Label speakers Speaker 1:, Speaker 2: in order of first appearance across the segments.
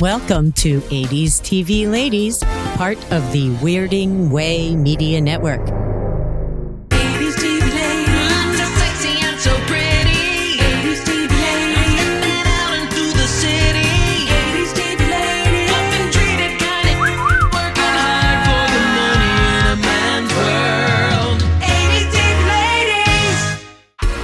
Speaker 1: Welcome to 80s TV Ladies, part of the Weirding Way Media Network.
Speaker 2: 80s TV ladies, I'm so sexy and so pretty. 80s TV ladies, stepping out into the city. 80s TV ladies, often treated kind of working hard for the money in a man's world. 80s TV ladies.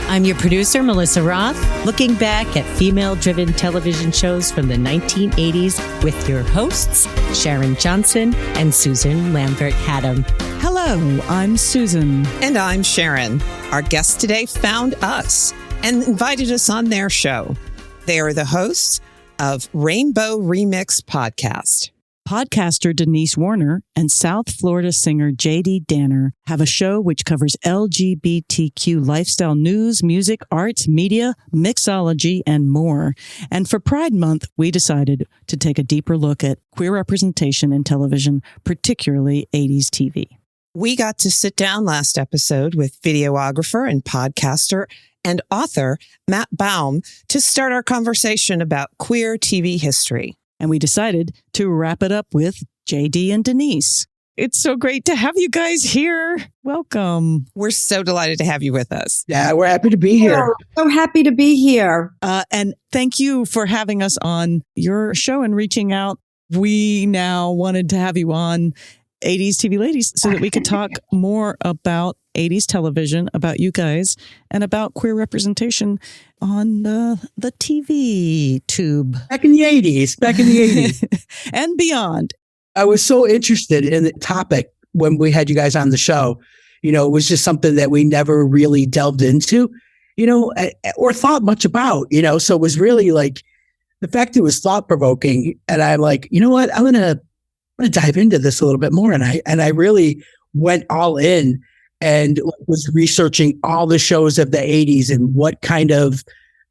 Speaker 1: I'm your producer, Melissa Roth, looking back at female-driven television shows from the 1980s with your hosts, Sharon Johnson and Susan Lambert-Haddam.
Speaker 3: Hello, I'm Susan.
Speaker 4: And I'm Sharon. Our guests today found us and invited us on their show. They are the hosts of Rainbow Remix Podcast.
Speaker 3: Podcaster Denise Warner and South Florida singer JD Danner have a show which covers LGBTQ lifestyle news, music, arts, media, mixology, and more. And for Pride Month, we decided to take a deeper look at queer representation in television, particularly 80s TV.
Speaker 4: We got to sit down last episode with videographer and podcaster and author Matt Baum to start our conversation about queer TV history.
Speaker 3: And we decided to wrap it up with JD and Denise. It's so great to have you guys here. Welcome.
Speaker 4: We're so delighted to have you with us.
Speaker 5: Yeah, we're happy to be here.
Speaker 6: So happy to be here.
Speaker 3: And thank you for having us on your show and reaching out. We now wanted to have you on 80s TV Ladies so that we could talk more about 80s television, about you guys, and about queer representation on the TV tube.
Speaker 5: Back in the 80s.
Speaker 3: And beyond.
Speaker 5: I was so interested in the topic when we had you guys on the show. You know, it was just something that we never really delved into, you know, or thought much about, you know. So it was really like the fact it was thought provoking. And I'm like, you know what, I'm gonna dive into this a little bit more. And I really went all in and was researching all the shows of the 80s and what kind of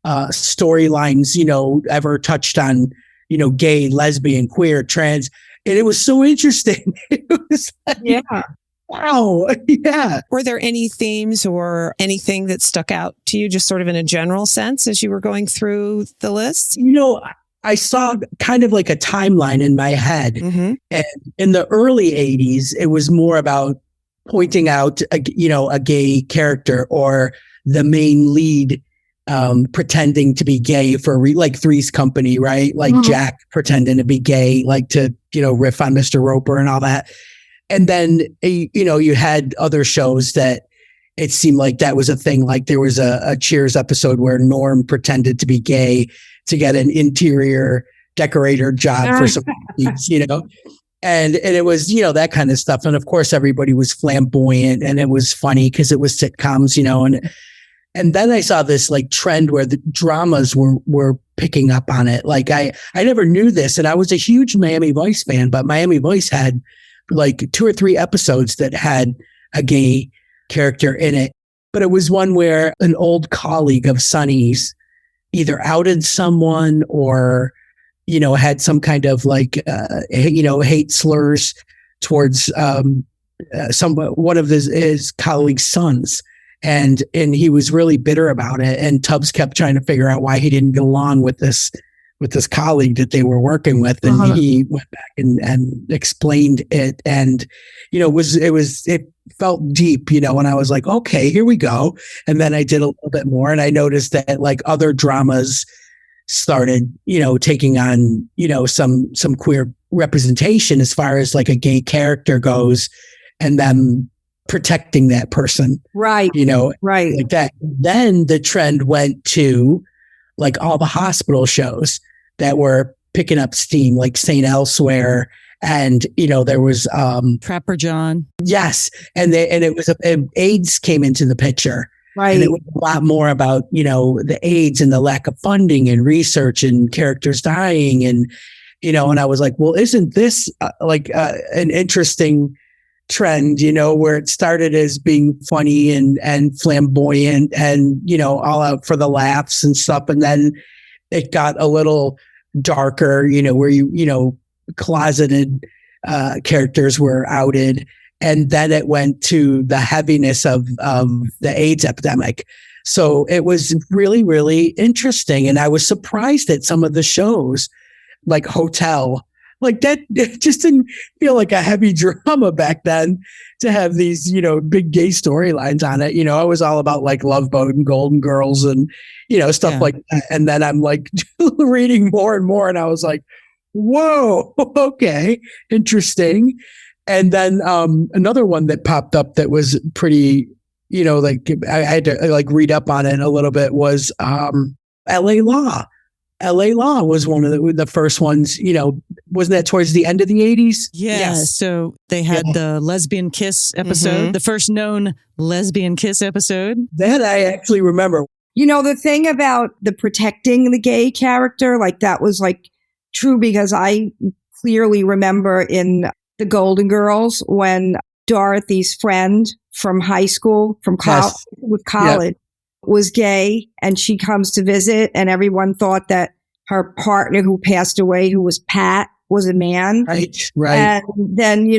Speaker 5: storylines, you know, ever touched on, you know, gay, lesbian, queer, trans. And it was so interesting. It was like,
Speaker 6: Yeah.
Speaker 5: wow. Yeah.
Speaker 4: Were there any themes or anything that stuck out to you, just sort of in a general sense as you were going through the list?
Speaker 5: You know, I saw kind of like a timeline in my head.
Speaker 4: Mm-hmm.
Speaker 5: And in the early 80s, it was more about pointing out, a gay character or the main lead pretending to be gay for like Three's Company, right? Like Jack pretending to be gay, like to, you know, riff on Mr. Roper and all that. And then, you know, you had other shows that it seemed like that was a thing. Like there was a Cheers episode where Norm pretended to be gay to get an interior decorator job for some weeks, you know. And it was, you know, that kind of stuff. And of course, everybody was flamboyant and it was funny because it was sitcoms, you know. And then I saw this like trend where the dramas were picking up on it. Like I never knew this, and I was a huge Miami Vice fan, but Miami Vice had like 2 or 3 episodes that had a gay character in it. But it was one where an old colleague of Sonny's either outed someone or, you know, had some kind of like, you know, hate slurs towards one of his colleague's sons. And he was really bitter about it. And Tubbs kept trying to figure out why he didn't get along with this colleague that they were working with. And he went back and explained it. And, you know, it felt deep, you know, and I was like, okay, here we go. And then I did a little bit more and I noticed that like other dramas started, you know, taking on, you know, some queer representation as far as like a gay character goes and them protecting that person.
Speaker 6: Right.
Speaker 5: You know,
Speaker 6: Right.
Speaker 5: like that. Then the trend went to like all the hospital shows that were picking up steam, like St. Elsewhere. And, you know, there was,
Speaker 3: Trapper John.
Speaker 5: yes. And it was, AIDS came into the picture.
Speaker 6: Right.
Speaker 5: And it was a lot more about, you know, the AIDS and the lack of funding and research and characters dying. And, you know, and I was like, well, isn't this an interesting trend, you know, where it started as being funny and flamboyant and, you know, all out for the laughs and stuff. And then it got a little darker, you know, where you know, closeted characters were outed. And then it went to the heaviness of the AIDS epidemic. So it was really, really interesting. And I was surprised at some of the shows like hotel. Like that, it just didn't feel like a heavy drama back then to have these, big gay storylines on it. I was all about like Love Boat and Golden Girls and, stuff like that. And then I'm like reading more and more. And I was like, whoa, okay, interesting. And then another one that popped up that was pretty, like I had to like read up on it a little bit was LA Law. LA Law was one of the first ones, wasn't that towards the end of the 80s?
Speaker 3: Yeah.
Speaker 4: Yes.
Speaker 3: So they had the lesbian kiss episode, the first known lesbian kiss episode.
Speaker 5: That I actually remember.
Speaker 6: The thing about the protecting the gay character, like that was like true because I clearly remember in The Golden Girls when Dorothy's friend from high school, from college, was gay and she comes to visit and everyone thought that her partner who passed away, who was Pat, was a man.
Speaker 5: Right.
Speaker 6: And then,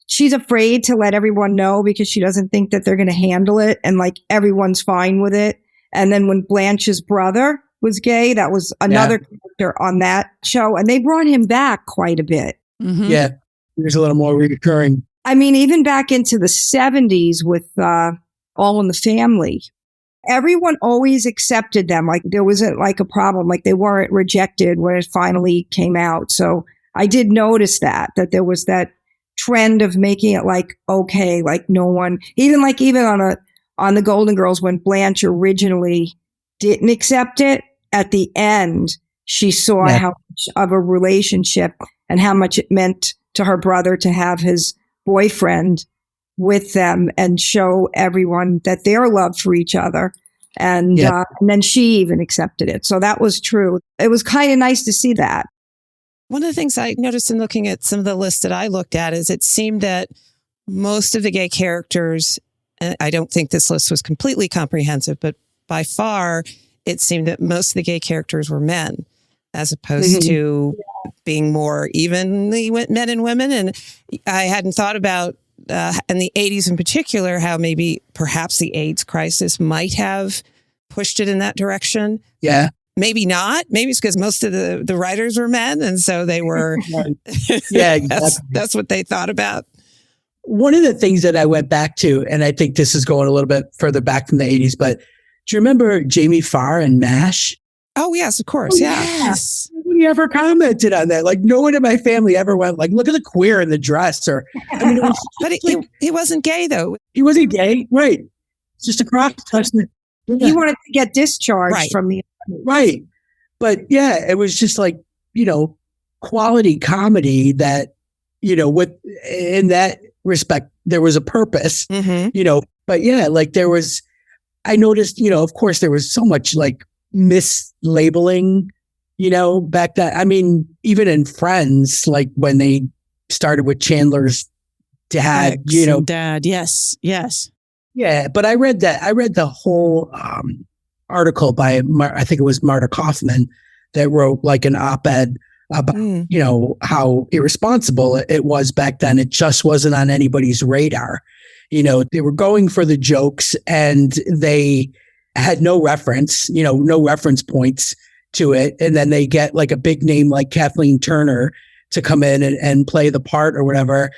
Speaker 6: she's afraid to let everyone know because she doesn't think that they're going to handle it. And like everyone's fine with it. And then when Blanche's brother was gay, that was another character on that show. And they brought him back quite a bit.
Speaker 3: Mm-hmm.
Speaker 5: Yeah. There's a little more recurring.
Speaker 6: I mean, even back into the 70s with All in the Family. Everyone always accepted them. Like there wasn't like a problem. Like they weren't rejected when it finally came out. So I did notice that there was that trend of making it like, okay, like no one, even on the Golden Girls, when Blanche originally didn't accept it, at the end, she saw how much of a relationship and how much it meant to her brother to have his boyfriend with them and show everyone that their love for each other. And then she even accepted it. So that was true. It was kind of nice to see that.
Speaker 4: One of the things I noticed in looking at some of the lists that I looked at is it seemed that most of the gay characters, and I don't think this list was completely comprehensive, but by far, it seemed that most of the gay characters were men, as opposed to being more evenly men and women. And I hadn't thought about in the 80s in particular, how maybe perhaps the AIDS crisis might have pushed it in that direction.
Speaker 5: Yeah.
Speaker 4: Maybe not. Maybe it's because most of the writers were men. And so they were,
Speaker 5: yeah, exactly.
Speaker 4: that's what they thought about.
Speaker 5: One of the things that I went back to, and I think this is going a little bit further back from the 80s, but do you remember Jamie Farr and MASH?
Speaker 4: Oh, yes, of course. Yeah.
Speaker 5: Yes. Nobody ever commented on that. Like no one in my family ever went like, look at the queer in the dress. Or, I mean, it was
Speaker 4: but he wasn't gay though.
Speaker 5: He wasn't gay. Right. It's just a cross touching.
Speaker 6: He wanted to get discharged from the.
Speaker 5: Right. But yeah, it was just like, quality comedy that, with in that respect, there was a purpose, but yeah, like there was, I noticed, of course there was so much like mislabeling, back then. I mean, even in Friends, like when they started with Chandler's dad,
Speaker 3: dad. Yes.
Speaker 5: Yeah. But I read the whole article by, I think it was Marta Kaufman that wrote like an op-ed about, how irresponsible it was back then. It just wasn't on anybody's radar. They were going for the jokes and they had no reference, no reference points to it. And then they get like a big name like Kathleen Turner to come in and play the part or whatever.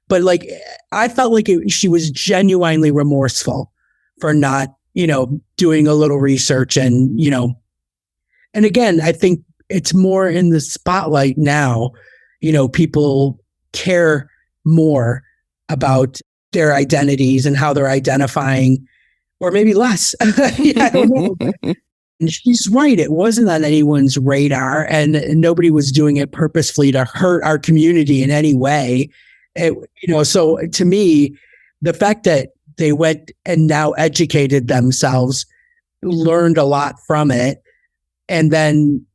Speaker 5: But like, I felt like she was genuinely remorseful for not, doing a little research and again, I think it's more in the spotlight now. People care more about their identities and how they're identifying, or maybe less. I don't know. And she's right. It wasn't on anyone's radar and nobody was doing it purposefully to hurt our community in any way. So to me, the fact that they went and now educated themselves, learned a lot from it, and then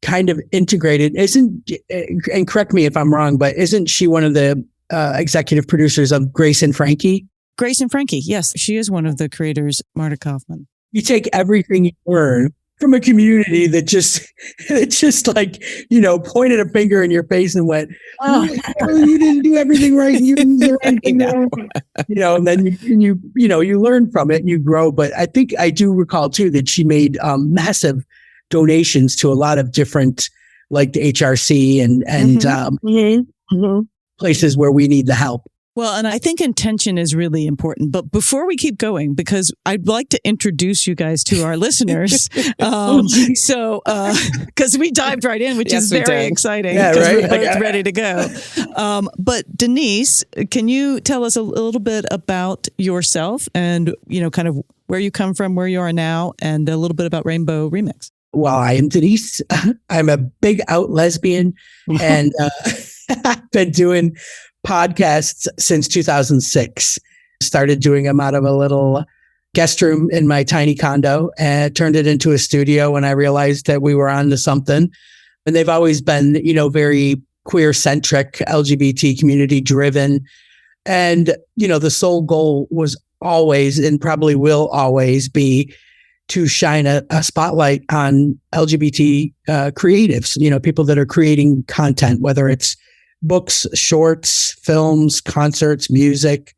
Speaker 5: kind of integrated, and correct me if I'm wrong, but isn't she one of the executive producers of Grace and Frankie?
Speaker 3: Grace and Frankie, yes. She is one of the creators, Marta Kaufman.
Speaker 5: You take everything you learn from a community that just like, pointed a finger in your face and went, oh, you didn't do everything right. You didn't do anything wrong. And then you learn from it and you grow. But I think I do recall too that she made massive donations to a lot of different like the HRC and places where we need the help.
Speaker 3: Well, and I think intention is really important. But before we keep going, because I'd like to introduce you guys to our listeners. Because we dived right in, which is very exciting.
Speaker 5: Yeah,
Speaker 3: because
Speaker 5: right?
Speaker 3: we're both ready to go. But Denise, can you tell us a little bit about yourself and, kind of where you come from, where you are now, and a little bit about Rainbow Remix?
Speaker 5: Well, I am Denise. I'm a big out lesbian and I've been doing podcasts since 2006. Started doing them out of a little guest room in my tiny condo and turned it into a studio when I realized that we were on to something. And they've always been, very queer centric, LGBT community driven. And, the sole goal was always and probably will always be to shine a spotlight on LGBT creatives, people that are creating content, whether it's books, shorts, films, concerts, music,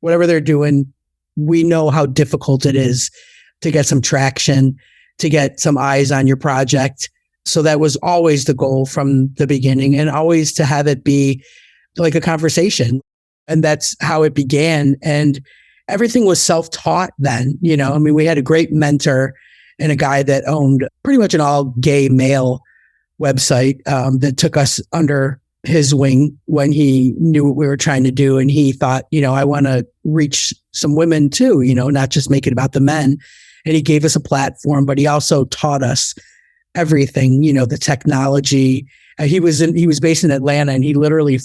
Speaker 5: whatever they're doing. We know how difficult it is to get some traction, to get some eyes on your project. So that was always the goal from the beginning, and always to have it be like a conversation. And that's how it began. And everything was self-taught then, we had a great mentor and a guy that owned pretty much an all gay male website that took us under his wing when he knew what we were trying to do. And he thought, I want to reach some women too, not just make it about the men. And he gave us a platform, but he also taught us everything, the technology. He was based in Atlanta, and he literally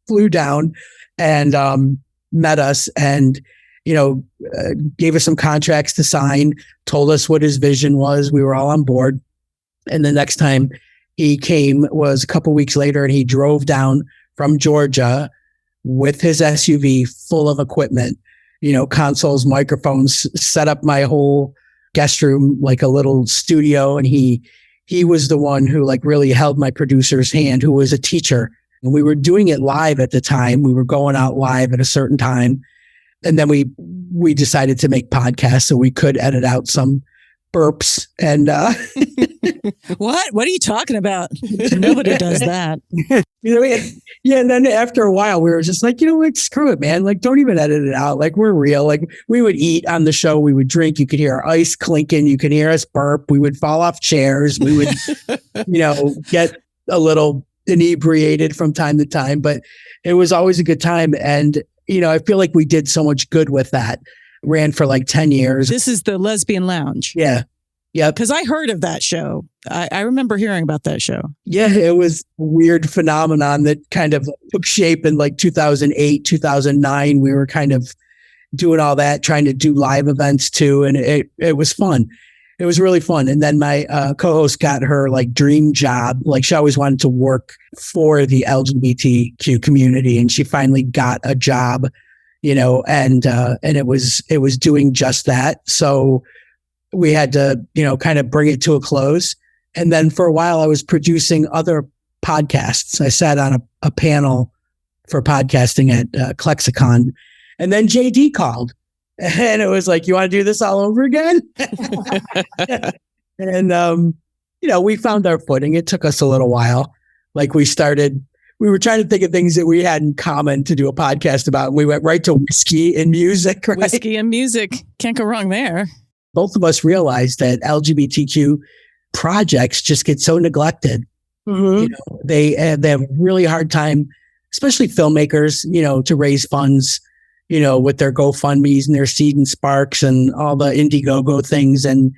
Speaker 5: flew down and met us and, gave us some contracts to sign, told us what his vision was. We were all on board. And the next time he came was a couple weeks later, and he drove down from Georgia with his SUV full of equipment, consoles, microphones, set up my whole guest room like a little studio. And he was the one who really held my producer's hand, who was a teacher. And we were doing it live at the time. We were going out live at a certain time. And then we decided to make podcasts so we could edit out some burps and
Speaker 3: What are you talking about? Nobody does that.
Speaker 5: And then after a while we were just like, what, screw it, man, don't even edit it out, we're real. We would eat on the show, we would drink, you could hear ice clinking, you could hear us burp, we would fall off chairs, we would get a little inebriated from time to time, but it was always a good time. And I feel like we did so much good with that. Ran for 10 years.
Speaker 3: This is the Lesbian Lounge.
Speaker 5: Yeah. Yeah.
Speaker 3: Because I heard of that show. I remember hearing about that show.
Speaker 5: Yeah. It was a weird phenomenon that kind of took shape in 2008, 2009. We were kind of doing all that, trying to do live events too. And it was fun. It was really fun. And then my co-host got her dream job. She always wanted to work for the LGBTQ community. And she finally got a job, and it was doing just that. So we had to, kind of bring it to a close. And then for a while I was producing other podcasts. I sat on a panel for podcasting at Klexicon, and then JD called. And it was like, you want to do this all over again? And, we found our footing. It took us a little while. We were trying to think of things that we had in common to do a podcast about. And we went right to whiskey and music. Right?
Speaker 3: Whiskey and music. Can't go wrong there.
Speaker 5: Both of us realized that LGBTQ projects just get so neglected. Mm-hmm. They have a really hard time, especially filmmakers, to raise funds, with their GoFundMes and their Seed and Sparks and all the Indiegogo things. And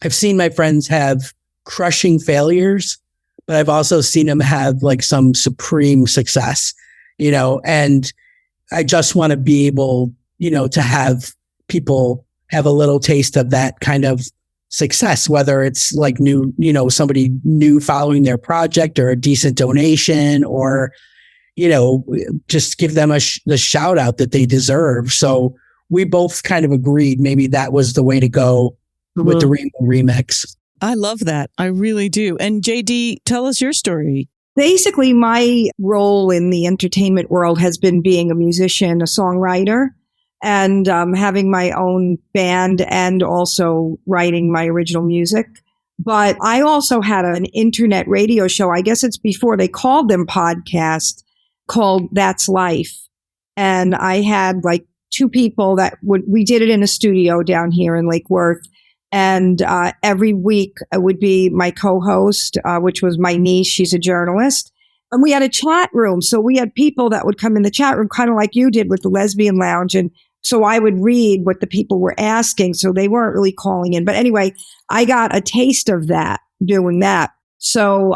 Speaker 5: I've seen my friends have crushing failures, but I've also seen them have some supreme success, and I just want to be able, to have people have a little taste of that kind of success, whether it's new, somebody new following their project or a decent donation or, just give them the shout out that they deserve. So we both kind of agreed maybe that was the way to go with the Rainbow Remix.
Speaker 3: I love that. I really do. And JD, tell us your story.
Speaker 6: Basically, my role in the entertainment world has been being a musician, a songwriter, and having my own band and also writing my original music. But I also had an internet radio show. I guess it's before they called them podcasts, called That's Life. And I had like two people we did it in a studio down here in Lake Worth. And every week it would be my co-host, which was my niece. She's a journalist. And we had a chat room. So we had people that would come in the chat room, kind of like you did with the Lesbian Lounge. And so I would read what the people were asking. So they weren't really calling in. But anyway, I got a taste of that doing that. So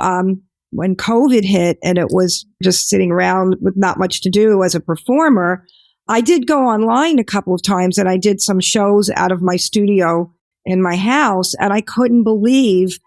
Speaker 6: when COVID hit and it was just sitting around with not much to do as a performer, I did go online a couple of times and I did some shows out of my studio in my house. And I couldn't believe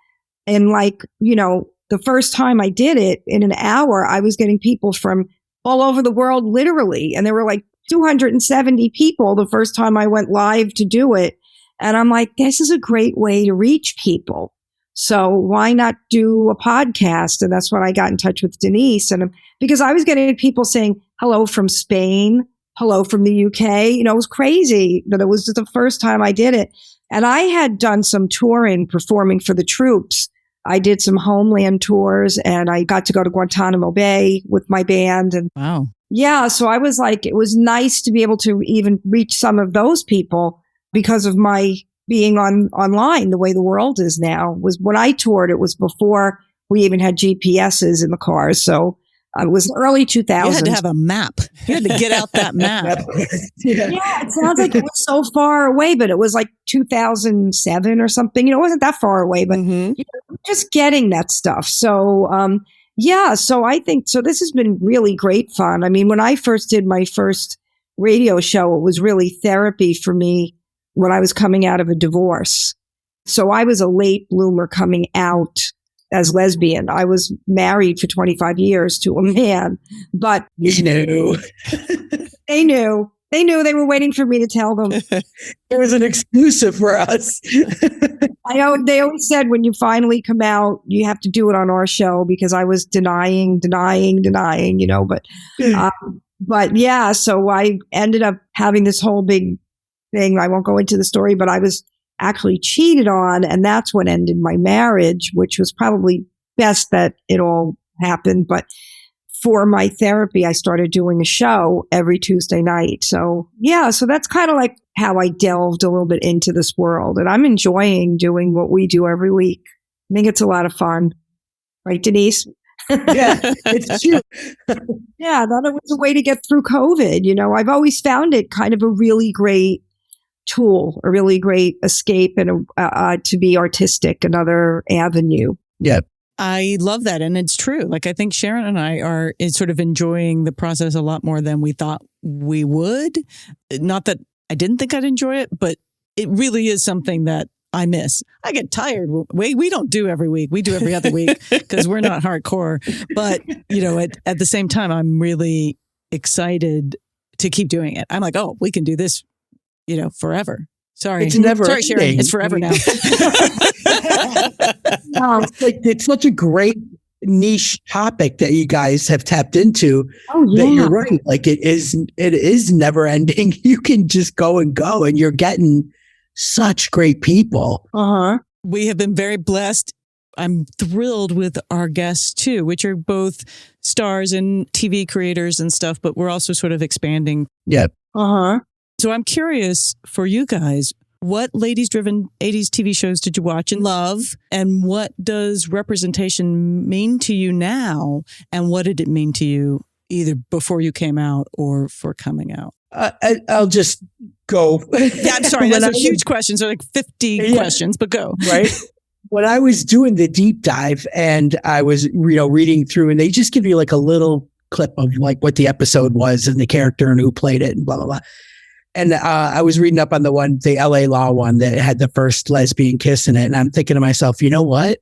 Speaker 6: the first time I did it in an hour, I was getting people from all over the world, literally. And there were like 270 people the first time I went live to do it. And I'm like, this is a great way to reach people. So why not do a podcast? And that's when I got in touch with Denise. And because I was getting people saying hello from Spain, hello from the UK. It was crazy that it was the first time I did it. And I had done some touring, performing for the troops. I did some homeland tours and I got to go to Guantanamo Bay with my band. And
Speaker 3: Wow.
Speaker 6: yeah, so I was like, it was nice to be able to even reach some of those people because of my being online the way the world is now. Was when I toured, it was before we even had GPSs in the cars. So it was early 2000s.
Speaker 3: You had to have a map. You had to get out that map.
Speaker 6: Yeah, it sounds like it was so far away, but it was like 2007 or something. It wasn't that far away, but just getting that stuff. So, so I think, this has been really great fun. I mean, when I first did my first radio show, it was really therapy for me when I was coming out of a divorce. So I was a late bloomer coming out as lesbian. I was married for 25 years to a man, but
Speaker 5: You knew.
Speaker 6: they knew. They were waiting for me to tell them.
Speaker 5: It was an exclusive for us.
Speaker 6: I know they always said when you finally come out, you have to do it on our show because I was denying, but yeah, so I ended up having this whole big thing. I won't go into the story, but I was actually cheated on. And that's what ended my marriage, which was probably best that it all happened. But for my therapy, I started doing a show every Tuesday night. So yeah, so that's kind of like how I delved a little bit into this world. And I'm enjoying doing what we do every week. I think it's a lot of fun. Right, Denise?
Speaker 5: Yeah, it's true.
Speaker 6: Yeah, that was a way to get through COVID. I've always found it kind of a really great tool, a really great escape and to be artistic, another avenue.
Speaker 5: Yeah.
Speaker 3: I love that. And it's true. Like, I think Sharon and I are sort of enjoying the process a lot more than we thought we would. Not that I didn't think I'd enjoy it, but it really is something that I miss. I get tired. We don't do every week. We do every other week because we're not hardcore. But, at the same time, I'm really excited to keep doing it. I'm like, oh, we can do this, forever. Sorry.
Speaker 5: It's never
Speaker 3: Sorry, Sharon.
Speaker 5: ending.
Speaker 3: It's forever now.
Speaker 5: It's such a great niche topic that you guys have tapped into.
Speaker 6: Oh, yeah.
Speaker 5: That you're right. Like it is never ending. You can just go and go, and you're getting such great people.
Speaker 6: Uh-huh.
Speaker 3: We have been very blessed. I'm thrilled with our guests too, which are both stars and TV creators and stuff, but we're also sort of expanding.
Speaker 5: Yeah.
Speaker 6: Uh-huh.
Speaker 3: So I'm curious for you guys, what ladies-driven 80s TV shows did you watch and love? And what does representation mean to you now? And what did it mean to you either before you came out or for coming out?
Speaker 5: I'll just go.
Speaker 3: Yeah, I'm sorry. That's a huge question. So like 50 questions, but go.
Speaker 5: Right. When I was doing the deep dive and I was, reading through, and they just give you like a little clip of like what the episode was and the character and who played it and blah, blah, blah. And I was reading up on the LA Law one that had the first lesbian kiss in it. And I'm thinking to myself, you know what?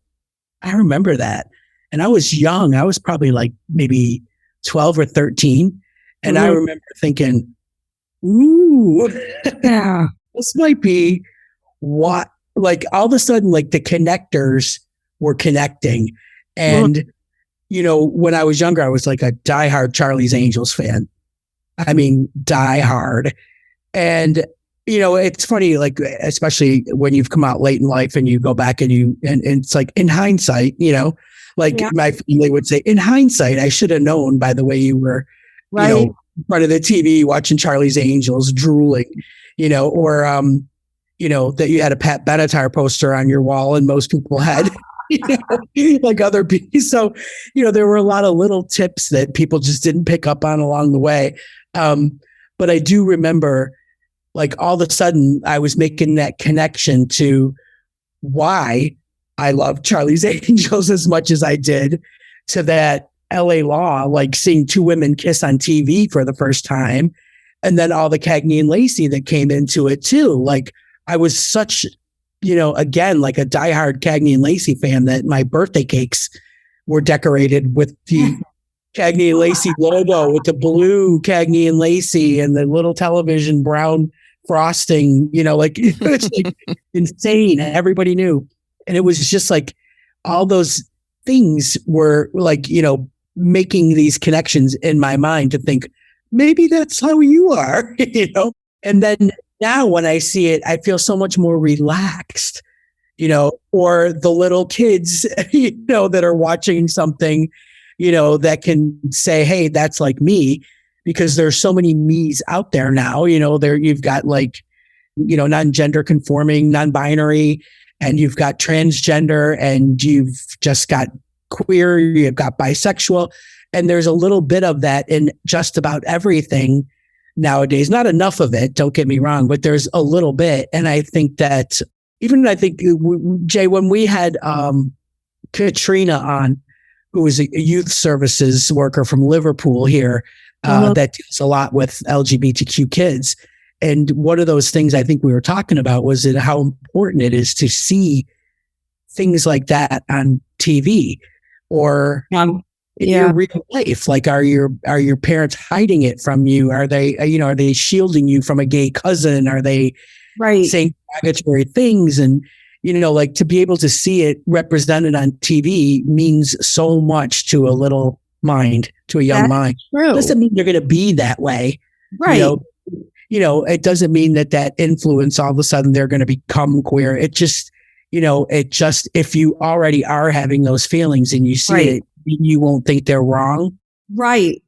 Speaker 5: I remember that. And I was young. I was probably like maybe 12 or 13. And I remember thinking, ooh,
Speaker 6: Yeah.
Speaker 5: this might be what, like all of a sudden, like the connectors were connecting. And, when I was younger, I was like a diehard Charlie's Angels fan. I mean, diehard. And it's funny, like, especially when you've come out late in life and you go back and and it's like in hindsight, like my family would say, in hindsight, I should have known by the way you were, in front of the TV watching Charlie's Angels, drooling, or, that you had a Pat Benatar poster on your wall and most people had, like other people. So, there were a lot of little tips that people just didn't pick up on along the way. But I do remember, like, all of a sudden I was making that connection to why I love Charlie's Angels as much as I did to that LA Law, like seeing two women kiss on TV for the first time. And then all the Cagney and Lacey that came into it too. Like, I was such, again, like a diehard Cagney and Lacey fan that my birthday cakes were decorated with the Cagney and Lacey logo, with the blue Cagney and Lacey and the little television brown frosting, like, it was like insane. And everybody knew. And it was just like all those things were like, making these connections in my mind to think, maybe that's how you are, And then now when I see it, I feel so much more relaxed, or the little kids, that are watching something, that can say, hey, that's like me, because there's so many me's out there now, you've got like, non-gender conforming, non-binary, and you've got transgender, and you've just got queer, you've got bisexual, and there's a little bit of that in just about everything nowadays. Not enough of it, don't get me wrong, but there's a little bit. And I think that Jay, when we had Katrina on, who was a youth services worker from Liverpool here, that deals a lot with LGBTQ kids. And one of those things I think we were talking about was that how important it is to see things like that on TV or in your real life. Like, are your parents hiding it from you? Are they, are they shielding you from a gay cousin? Are they saying derogatory things? And, like, to be able to see it represented on TV means so much to a little mind, to a young mind.
Speaker 6: True.
Speaker 5: Doesn't mean they're going to be that way.
Speaker 6: Right.
Speaker 5: It doesn't mean that influence all of a sudden they're going to become queer. It just, if you already are having those feelings and you see it, you won't think they're wrong.
Speaker 6: Right.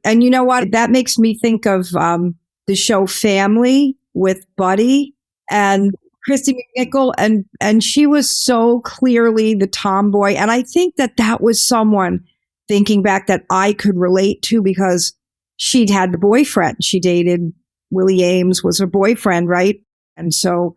Speaker 6: And you know what? That makes me think of the show Family with Buddy and Christy McNichol. And she was so clearly the tomboy. And I think that was someone, thinking back, that I could relate to, because she'd had the boyfriend. She dated Willie Ames, was her boyfriend, right? And so,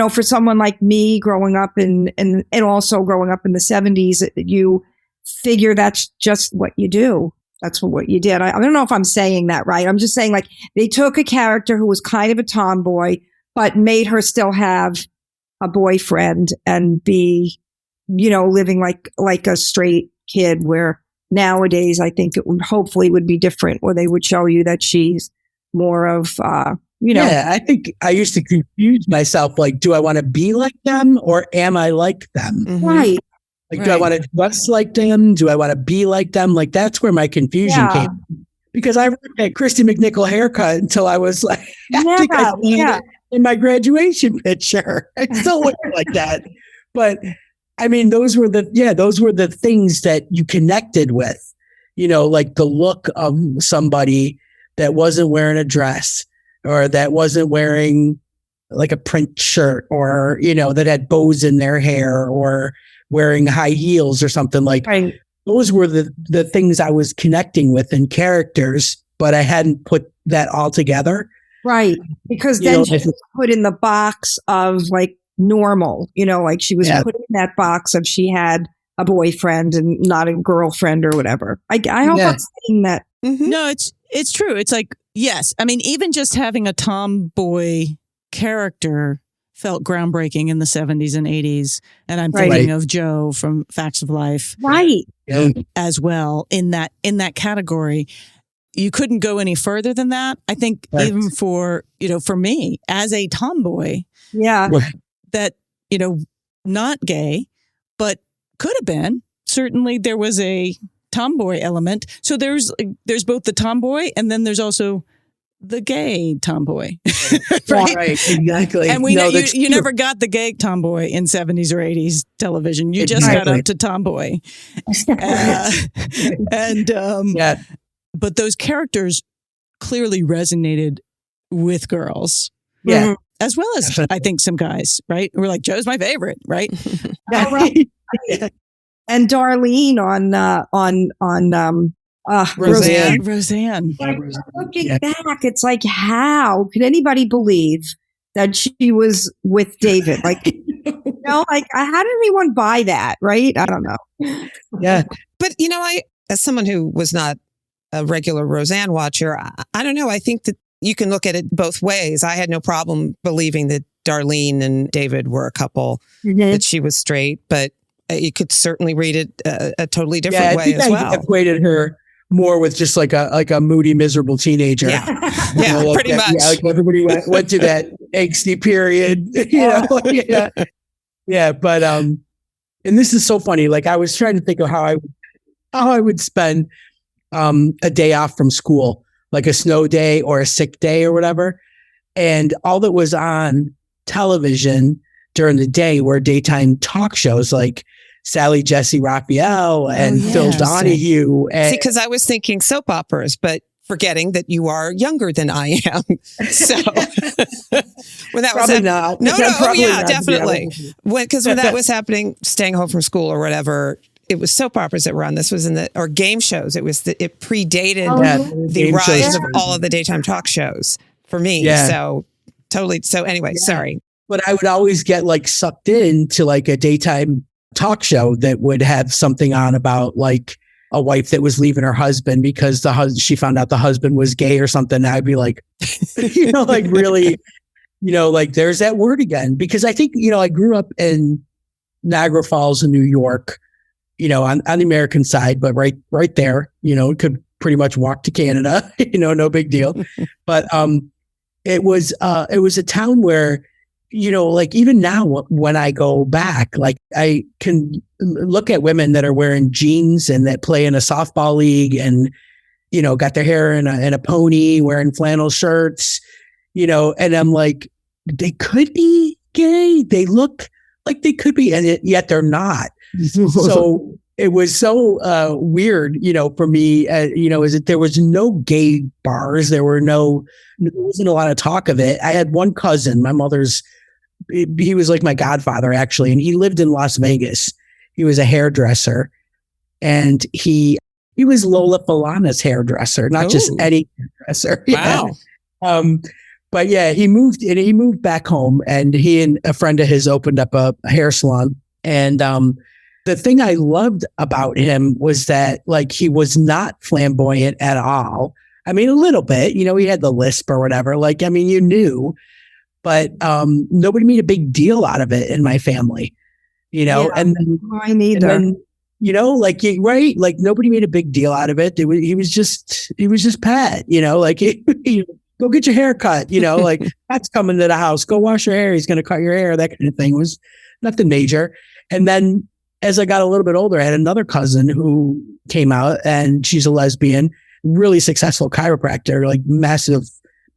Speaker 6: for someone like me growing up and also growing up in the 70s, you figure that's just what you do. That's what you did. I don't know if I'm saying that right. I'm just saying, like, they took a character who was kind of a tomboy, but made her still have a boyfriend and be, living like a straight kid, where nowadays I think it would hopefully would be different, where they would show you that she's more of, Yeah,
Speaker 5: I think I used to confuse myself. Like, do I want to be like them or am I like them?
Speaker 6: Mm-hmm. Right.
Speaker 5: Like, do I want to dress like them? Do I want to be like them? Like, that's where my confusion came. Because I had Christy McNichol haircut until I was like, I think I it in my graduation picture. I still look like that. But I mean, those were the things that you connected with, like the look of somebody that wasn't wearing a dress, or that wasn't wearing like a print shirt, or, that had bows in their hair, or wearing high heels or something. Like, those were the things I was connecting with in characters, but I hadn't put that all together.
Speaker 6: Right. Because then she was put in the box of like normal, like she was put in that box of she had a boyfriend and not a girlfriend or whatever. I hope I'm saying that.
Speaker 3: Mm-hmm. No, it's true. It's like, yes. I mean, even just having a tomboy character felt groundbreaking in the 70s and 80s. And I'm thinking of Joe from Facts of Life.
Speaker 6: Right.
Speaker 3: As well in that category. You couldn't go any further than that. I think even for me as a tomboy, that, not gay, but could have been. Certainly there was a tomboy element. So there's both the tomboy and then there's also the gay tomboy.
Speaker 5: Right, exactly.
Speaker 3: And we
Speaker 5: No,
Speaker 3: know
Speaker 5: that's
Speaker 3: you
Speaker 5: true.
Speaker 3: never got the gay tomboy in 70s or 80s television. You just got
Speaker 5: Exactly.
Speaker 3: up to tomboy.
Speaker 5: Yeah,
Speaker 3: But those characters clearly resonated with girls,
Speaker 5: yeah.
Speaker 3: as well as I think some guys, right? We're like, Joe's my favorite, right?
Speaker 6: Oh, right. And Darlene on
Speaker 4: Roseanne.
Speaker 3: Roseanne.
Speaker 6: Looking
Speaker 5: Yeah.
Speaker 6: back, it's like, how could anybody believe that she was with David? Like, like, how did anyone buy that? Right? I don't know.
Speaker 5: Yeah.
Speaker 4: But, as someone who was not a regular Roseanne watcher, I don't know. I think that you can look at it both ways. I had no problem believing that Darlene and David were a couple, that she was straight, but you could certainly read it a totally different
Speaker 5: I
Speaker 4: way
Speaker 5: think
Speaker 4: as
Speaker 5: I
Speaker 4: well.
Speaker 5: equated her more with just like a moody, miserable teenager.
Speaker 4: Yeah,
Speaker 5: Like
Speaker 4: pretty
Speaker 5: that.
Speaker 4: much.
Speaker 5: Yeah, like everybody went to that angsty period. Yeah. But and this is so funny. Like I was trying to think of how I would spend a day off from school, like a snow day or a sick day or whatever. And all that was on television during the day were daytime talk shows like Sally Jesse Raphael and Phil Donahue. And
Speaker 4: See, because I was thinking soap operas, but forgetting that you are younger than I am. So when that
Speaker 5: probably
Speaker 4: was
Speaker 5: not.
Speaker 4: No,
Speaker 5: Probably
Speaker 4: yeah,
Speaker 5: not.
Speaker 4: definitely. Because when that was happening, staying home from school or whatever, it was soap operas that were on. This was or game shows. It predated the
Speaker 5: game
Speaker 4: rise
Speaker 5: shows.
Speaker 4: of all of the daytime talk shows for me.
Speaker 5: Yeah.
Speaker 4: So totally. So anyway, sorry.
Speaker 5: But I would always get like sucked into like a daytime talk show that would have something on about like a wife that was leaving her husband because she found out the husband was gay or something. I'd be like, like really, like there's that word again. Because I think, I grew up in Niagara Falls in New York, on the American side, but right there, could pretty much walk to Canada, no big deal. But it was a town where, like even now when I go back, like I can look at women that are wearing jeans and that play in a softball league and, got their hair in a pony, wearing flannel shirts, and I'm like, they could be gay. They look like they could be, and yet they're not. So it was so weird, for me, is that there was no gay bars. There wasn't a lot of talk of it. I had one cousin, my mother's, he was like my godfather actually, and he lived in Las Vegas. He was a hairdresser, and he was Lola Falana's hairdresser, not just any hairdresser.
Speaker 4: Wow.
Speaker 5: But yeah, he moved back home, and he and a friend of his opened up a hair salon. And the thing I loved about him was that like he was not flamboyant at all. I mean, a little bit, he had the lisp or whatever. Like, I mean, you knew, but nobody made a big deal out of it in my family, and then
Speaker 6: I neither.
Speaker 5: and then, right, like nobody made a big deal out of it. He was just Pat, like go get your hair cut, like Pat's coming to the house, go wash your hair. He's going to cut your hair. That kind of thing. It was nothing major. And then as I got a little bit older, I had another cousin who came out, and she's a lesbian, really successful chiropractor, like massive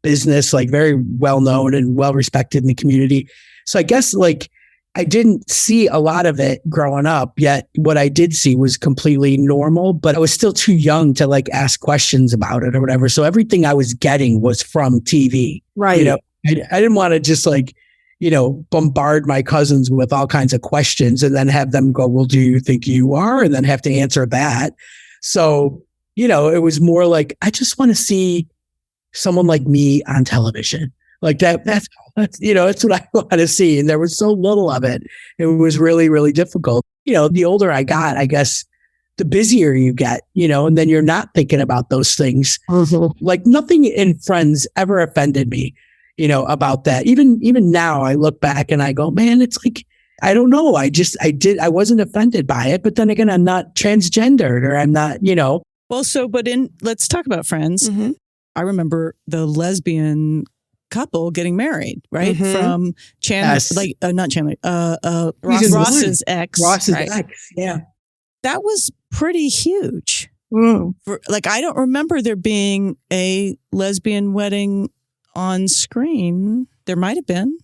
Speaker 5: business, like very well known and well respected in the community. So I guess like I didn't see a lot of it growing up, yet what I did see was completely normal, but I was still too young to like ask questions about it or whatever. So everything I was getting was from TV.
Speaker 6: Right.
Speaker 5: I didn't want to just like, bombard my cousins with all kinds of questions and then have them go, well, do you think you are? And then have to answer that. So, it was more like, I just want to see someone like me on television. Like that's what I want to see. And there was so little of it. It was really, really difficult. The older I got, I guess the busier you get, and then you're not thinking about those things.
Speaker 6: Mm-hmm.
Speaker 5: Like nothing in Friends ever offended me, about that. Even now I look back and I go, man, it's like, I don't know. I wasn't offended by it, but then again, I'm not transgendered or I'm not,
Speaker 3: Well, let's talk about Friends.
Speaker 4: Mm-hmm.
Speaker 3: I remember the lesbian couple getting married, right? From Chandler,
Speaker 5: Yes.
Speaker 3: not Chandler,
Speaker 5: Season
Speaker 3: Ross's ex.
Speaker 5: Ross's
Speaker 4: Right.
Speaker 5: ex. Yeah.
Speaker 3: That was pretty huge.
Speaker 6: Mm.
Speaker 3: I don't remember there being a lesbian wedding on screen. There might have been.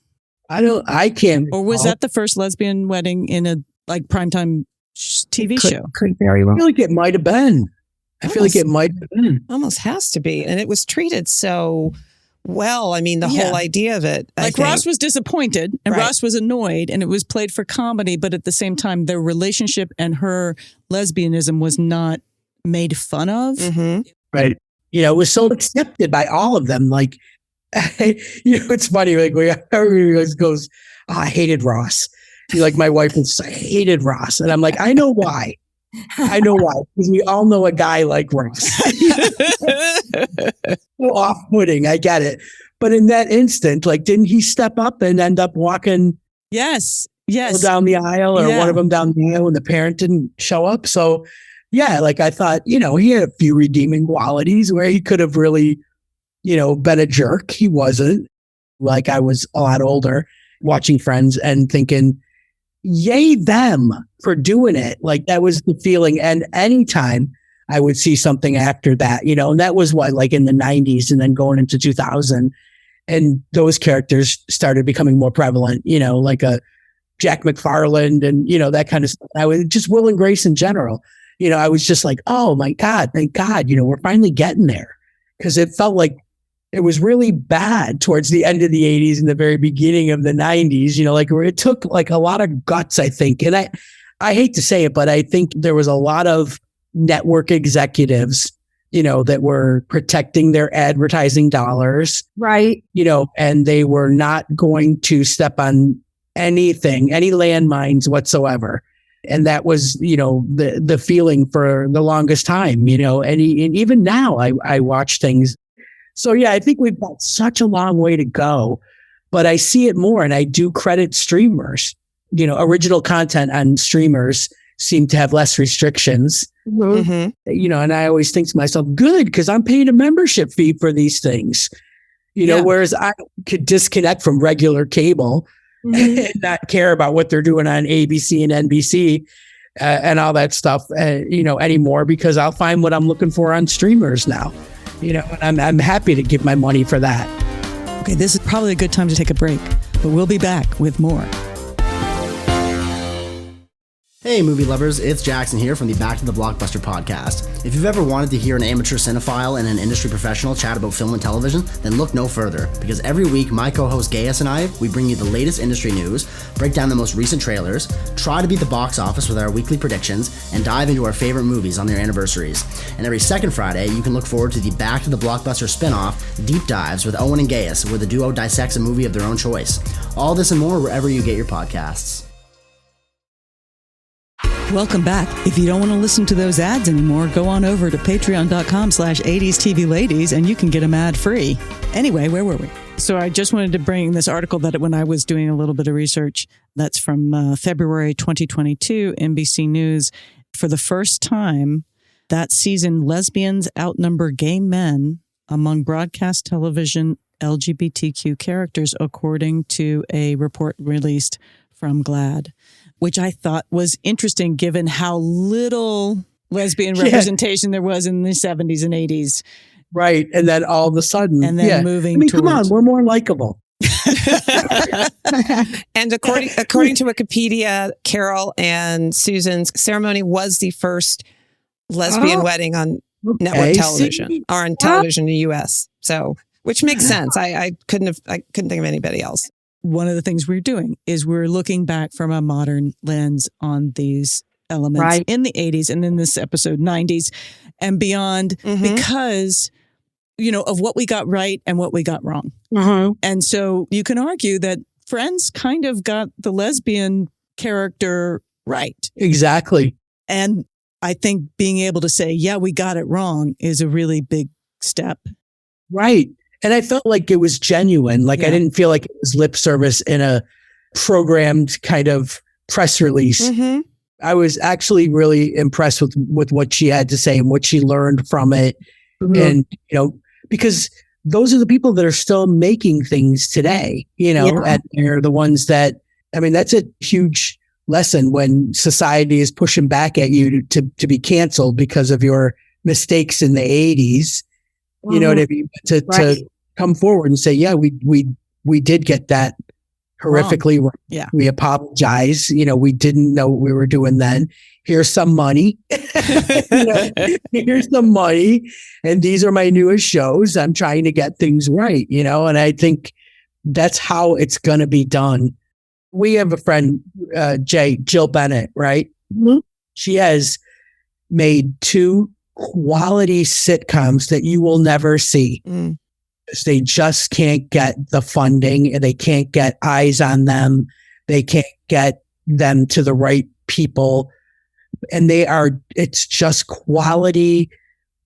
Speaker 5: I can't.
Speaker 3: Or was
Speaker 5: recall.
Speaker 3: that the first lesbian wedding in a primetime TV show?
Speaker 6: Could very well.
Speaker 5: I feel like it might have been. I feel like it might have been.
Speaker 4: Almost has to be. And it was treated so well. I mean, the
Speaker 3: Yeah.
Speaker 4: whole idea of it. I think.
Speaker 3: Ross was disappointed and
Speaker 4: Right.
Speaker 3: Ross was annoyed, and it was played for comedy, but at the same time, their relationship and her lesbianism was not made fun of.
Speaker 4: Mhm.
Speaker 5: Right. It was so accepted by all of them. Like, it's funny. Like, everybody goes, oh, I hated Ross. My wife would say, I hated Ross. And I'm like, I know why. Because we all know a guy like Ross. So off-putting. I get it. But in that instant, didn't he step up and end up walking
Speaker 3: Yes.
Speaker 5: down the aisle, or
Speaker 3: Yeah.
Speaker 5: one of them down the aisle, and the parent didn't show up? So, yeah, I thought, he had a few redeeming qualities where he could have really, been a jerk. He wasn't. I was a lot older watching Friends and thinking, yay them for doing it. That was the feeling. And anytime I would see something after that, and that was in the 90s and then going into 2000. And those characters started becoming more prevalent, like a Jack McFarland and, that kind of stuff. I was just Will and Grace in general. I was just like, oh my God, thank God, we're finally getting there. Because it felt like it was really bad towards the end of the 80s and the very beginning of the 90s, where it took a lot of guts, I think. And I hate to say it, but I think there was a lot of network executives, that were protecting their advertising dollars.
Speaker 6: Right.
Speaker 5: And they were not going to step on anything, any landmines whatsoever. And that was, the feeling for the longest time, and even now I watch things. So, yeah, I think we've got such a long way to go, but I see it more, and I do credit streamers. Original content on streamers seem to have less restrictions,
Speaker 4: Mhm.
Speaker 5: and I always think to myself, good, because I'm paying a membership fee for these things,
Speaker 4: Yeah.
Speaker 5: whereas I could disconnect from regular cable and not care about what they're doing on ABC and NBC and all that stuff, anymore, because I'll find what I'm looking for on streamers now. And I'm happy to give my money for that.
Speaker 3: Okay, this is probably a good time to take a break, but we'll be back with more.
Speaker 7: Hey movie lovers, it's Jackson here from the Back to the Blockbuster podcast. If you've ever wanted to hear an amateur cinephile and an industry professional chat about film and television, then look no further, because every week my co-host Gaius and I, we bring you the latest industry news, break down the most recent trailers, try to beat the box office with our weekly predictions, and dive into our favorite movies on their anniversaries. And every second Friday, you can look forward to the Back to the Blockbuster spin-off, Deep Dives with Owen and Gaius, where the duo dissects a movie of their own choice. All this and more wherever you get your podcasts.
Speaker 3: Welcome back. If you don't want to listen to those ads anymore, go on over to patreon.com/80s TV Ladies and you can get them ad free. Anyway, where were we? So I just wanted to bring this article that when I was doing a little bit of research, that's from February 2022, NBC News. For the first time that season, lesbians outnumber gay men among broadcast television LGBTQ characters, according to a report released from GLAAD, which I thought was interesting given how little lesbian representation there was in the 70s and 80s.
Speaker 5: Right. And then all of a sudden,
Speaker 3: And then moving
Speaker 5: come on,
Speaker 3: towards-
Speaker 5: we're more likable.
Speaker 4: And according to Wikipedia, Carol and Susan's ceremony was the first lesbian wedding on network television,
Speaker 5: see?
Speaker 4: or on television in the U.S. So, which makes sense. I couldn't think of anybody else.
Speaker 3: One of the things we're doing is we're looking back from a modern lens on these elements
Speaker 6: Right.
Speaker 3: in the 80s and in this episode 90s and beyond, because of what we got right and what we got wrong. And so you can argue that Friends kind of got the lesbian character right.
Speaker 5: Exactly.
Speaker 3: And I think being able to say, yeah, we got it wrong is a really big step.
Speaker 5: Right. And I felt like it was genuine. I didn't feel like it was lip service in a programmed kind of press release. I was actually really impressed with what she had to say and what she learned from it. And, because those are the people that are still making things today, and they're the ones that, that's a huge lesson when society is pushing back at you to be canceled because of your mistakes in the 80s. You know what I mean? To come forward and say, yeah, we did get that horrifically wrong.
Speaker 3: Yeah.
Speaker 5: We apologize. You know, we didn't know what we were doing then. Here's some money. Here's some money. And these are my newest shows. I'm trying to get things right, you know, and I think that's how it's going to be done. We have a friend, Jill Bennett, right? Mm-hmm. She has made 2 quality sitcoms that you will never see. Mm. They just can't get the funding, and they can't get eyes on them. They can't get them to the right people. And it's just quality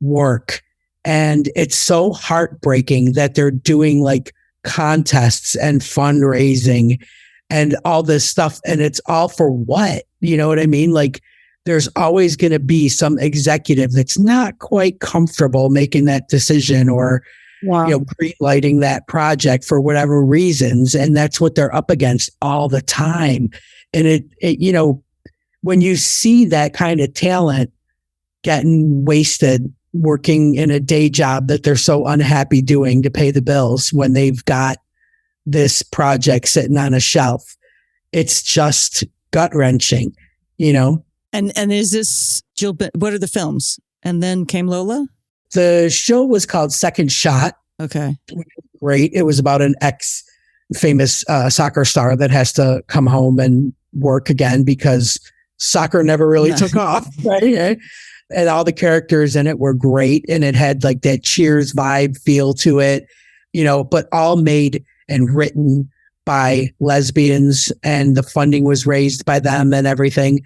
Speaker 5: work. And it's so heartbreaking that they're doing like contests and fundraising and all this stuff. And it's all for what? You know what I mean? Like, there's always going to be some executive that's not quite comfortable making that decision or, green-lighting that project for whatever reasons. And that's what they're up against all the time. And it when you see that kind of talent getting wasted working in a day job that they're so unhappy doing to pay the bills when they've got this project sitting on a shelf, it's just gut-wrenching, you know?
Speaker 3: And is this Jill? What are the films? And then came Lola?
Speaker 5: The show was called Second Shot.
Speaker 3: Okay.
Speaker 5: Great. It was about an ex-famous soccer star that has to come home and work again because soccer never really took off. Right? And all the characters in it were great. And it had like that Cheers vibe feel to it, you know, but all made and written by lesbians, and the funding was raised by them and everything.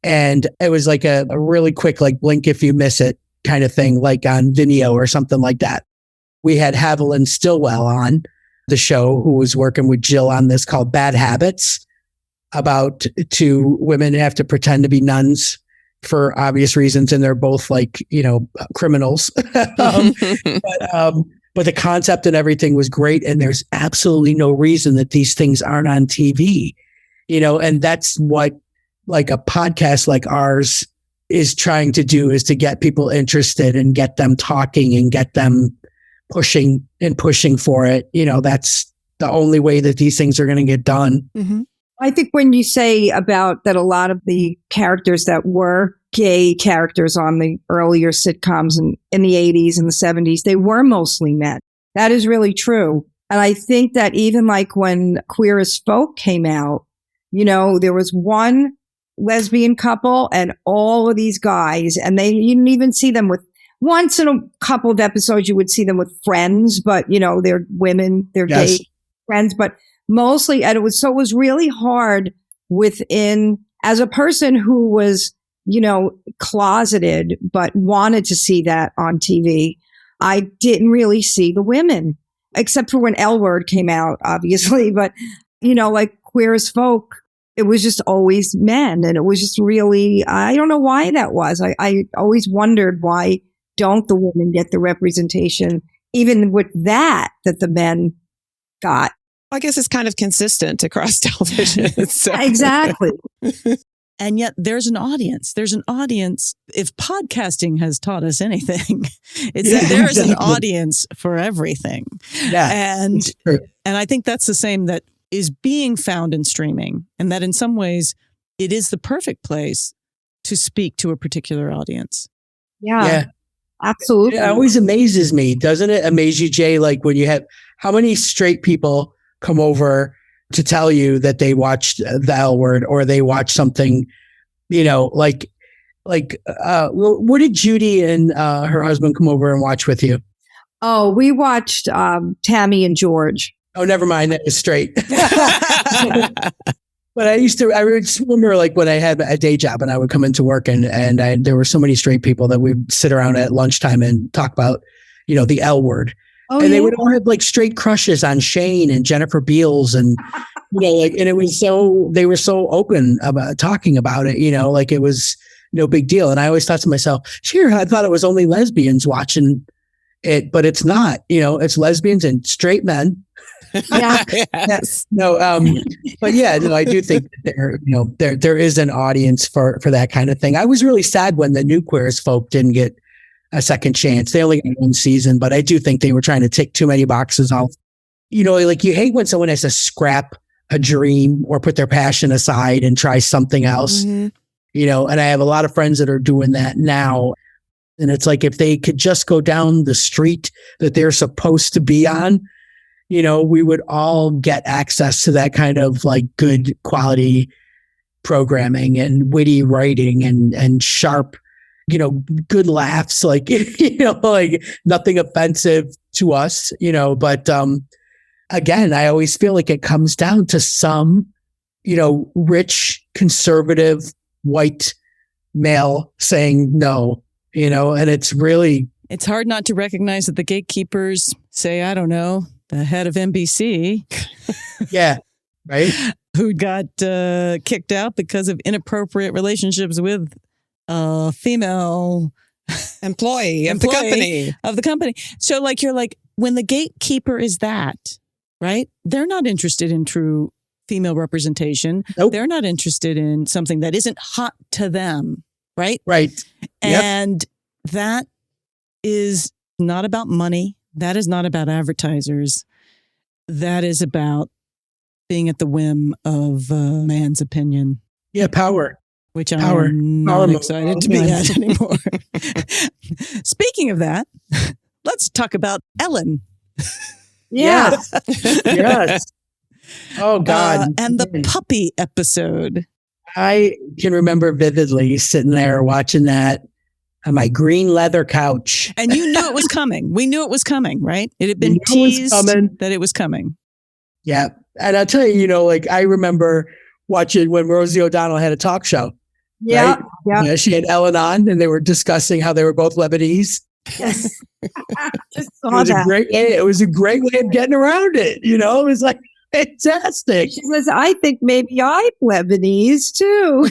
Speaker 5: And it was like a really quick, like blink if you miss it kind of thing, like on Vimeo or something like that. We had Haviland Stillwell on the show, who was working with Jill on this called Bad Habits, about 2 women who have to pretend to be nuns for obvious reasons. And they're both like, you know, criminals. But the concept and everything was great. And there's absolutely no reason that these things aren't on TV, you know, and that's what like a podcast like ours is trying to do, is to get people interested and get them talking and get them pushing for it. You know, that's the only way that these things are going to get done.
Speaker 6: Mm-hmm. I think when you say about that, a lot of the characters that were gay characters on the earlier sitcoms in the 80s and the 70s, they were mostly men. That is really true. And I think that even like when Queer as Folk came out, you know, there was one lesbian couple and all of these guys, and you didn't even see them with, once in a couple of episodes, you would see them with friends, but you know, they're women, they're gay friends, but mostly, and it was really hard within, as a person who was, you know, closeted, but wanted to see that on TV. I didn't really see the women, except for when L Word came out, obviously, but you know, like Queer as Folk, it was just always men. And it was just really, I don't know why that was. I always wondered, why don't the women get the representation, even with that the men got?
Speaker 4: I guess it's kind of consistent across television. So.
Speaker 6: Exactly.
Speaker 3: And yet there's an audience. There's an audience. If podcasting has taught us anything, it's that there is an audience for everything.
Speaker 5: Yeah,
Speaker 3: and I think that's the same that is being found in streaming, and that in some ways it is the perfect place to speak to a particular audience.
Speaker 6: Yeah. Absolutely.
Speaker 5: It always amazes me. Doesn't it amaze you, Jay? Like when you have, how many straight people come over to tell you that they watched the L Word or they watched something, you know, like what did Judy and her husband come over and watch with you?
Speaker 6: Oh, we watched Tammy and George.
Speaker 5: Oh, never mind. That is straight. But I remember like when I had a day job and I would come into work and there were so many straight people that we'd sit around at lunchtime and talk about, you know, the L Word. Oh, and they would all have like straight crushes on Shane and Jennifer Beals, and you know, like, and it was they were so open about talking about it, you know, like it was no big deal. And I always thought to myself, sure, I thought it was only lesbians watching it, but it's not, you know, it's lesbians and straight men.
Speaker 6: Yeah.
Speaker 5: Yes. No. But yeah, no, I do think that there is an audience for that kind of thing. I was really sad when the new Queer as Folk didn't get a second chance. They only got one season, but I do think they were trying to tick too many boxes off. You know, like you hate when someone has to scrap a dream or put their passion aside and try something else, you know, and I have a lot of friends that are doing that now. And it's like, if they could just go down the street that they're supposed to be on, you know, we would all get access to that kind of like good quality programming and witty writing and sharp, you know, good laughs, like, you know, like nothing offensive to us, you know, but, again, I always feel like it comes down to some, you know, rich, conservative, white male saying no, you know, and it's
Speaker 3: hard not to recognize that the gatekeepers say, I don't know, the head of NBC.
Speaker 5: Yeah. Right.
Speaker 3: Who got kicked out because of inappropriate relationships with a female
Speaker 4: employee of the company.
Speaker 3: So like, you're like, when the gatekeeper is that, right? They're not interested in true female representation.
Speaker 5: Nope.
Speaker 3: They're not interested in something that isn't hot to them, right?
Speaker 5: Right.
Speaker 3: And that is not about money. That is not about advertisers. That is about being at the whim of a man's opinion.
Speaker 5: Yeah, power.
Speaker 3: Which I'm not excited to be at anymore. Speaking of that, let's talk about Ellen.
Speaker 6: Yeah.
Speaker 5: Yes. Oh, God.
Speaker 3: And the puppy episode.
Speaker 5: I can remember vividly sitting there watching that on my green leather couch.
Speaker 3: And you knew it was coming. We knew it was coming, right? It had been teased that it was coming.
Speaker 5: Yeah. And I'll tell you, you know, like I remember watching when Rosie O'Donnell had a talk show.
Speaker 6: Yeah.
Speaker 5: Right?
Speaker 6: Yeah.
Speaker 5: You know, she had Ellen on and they were discussing how they were both Lebanese.
Speaker 6: Yes. Just saw that.
Speaker 5: It was a great way of getting around it. You know, it was like fantastic.
Speaker 6: She says, I think maybe I'm Lebanese too.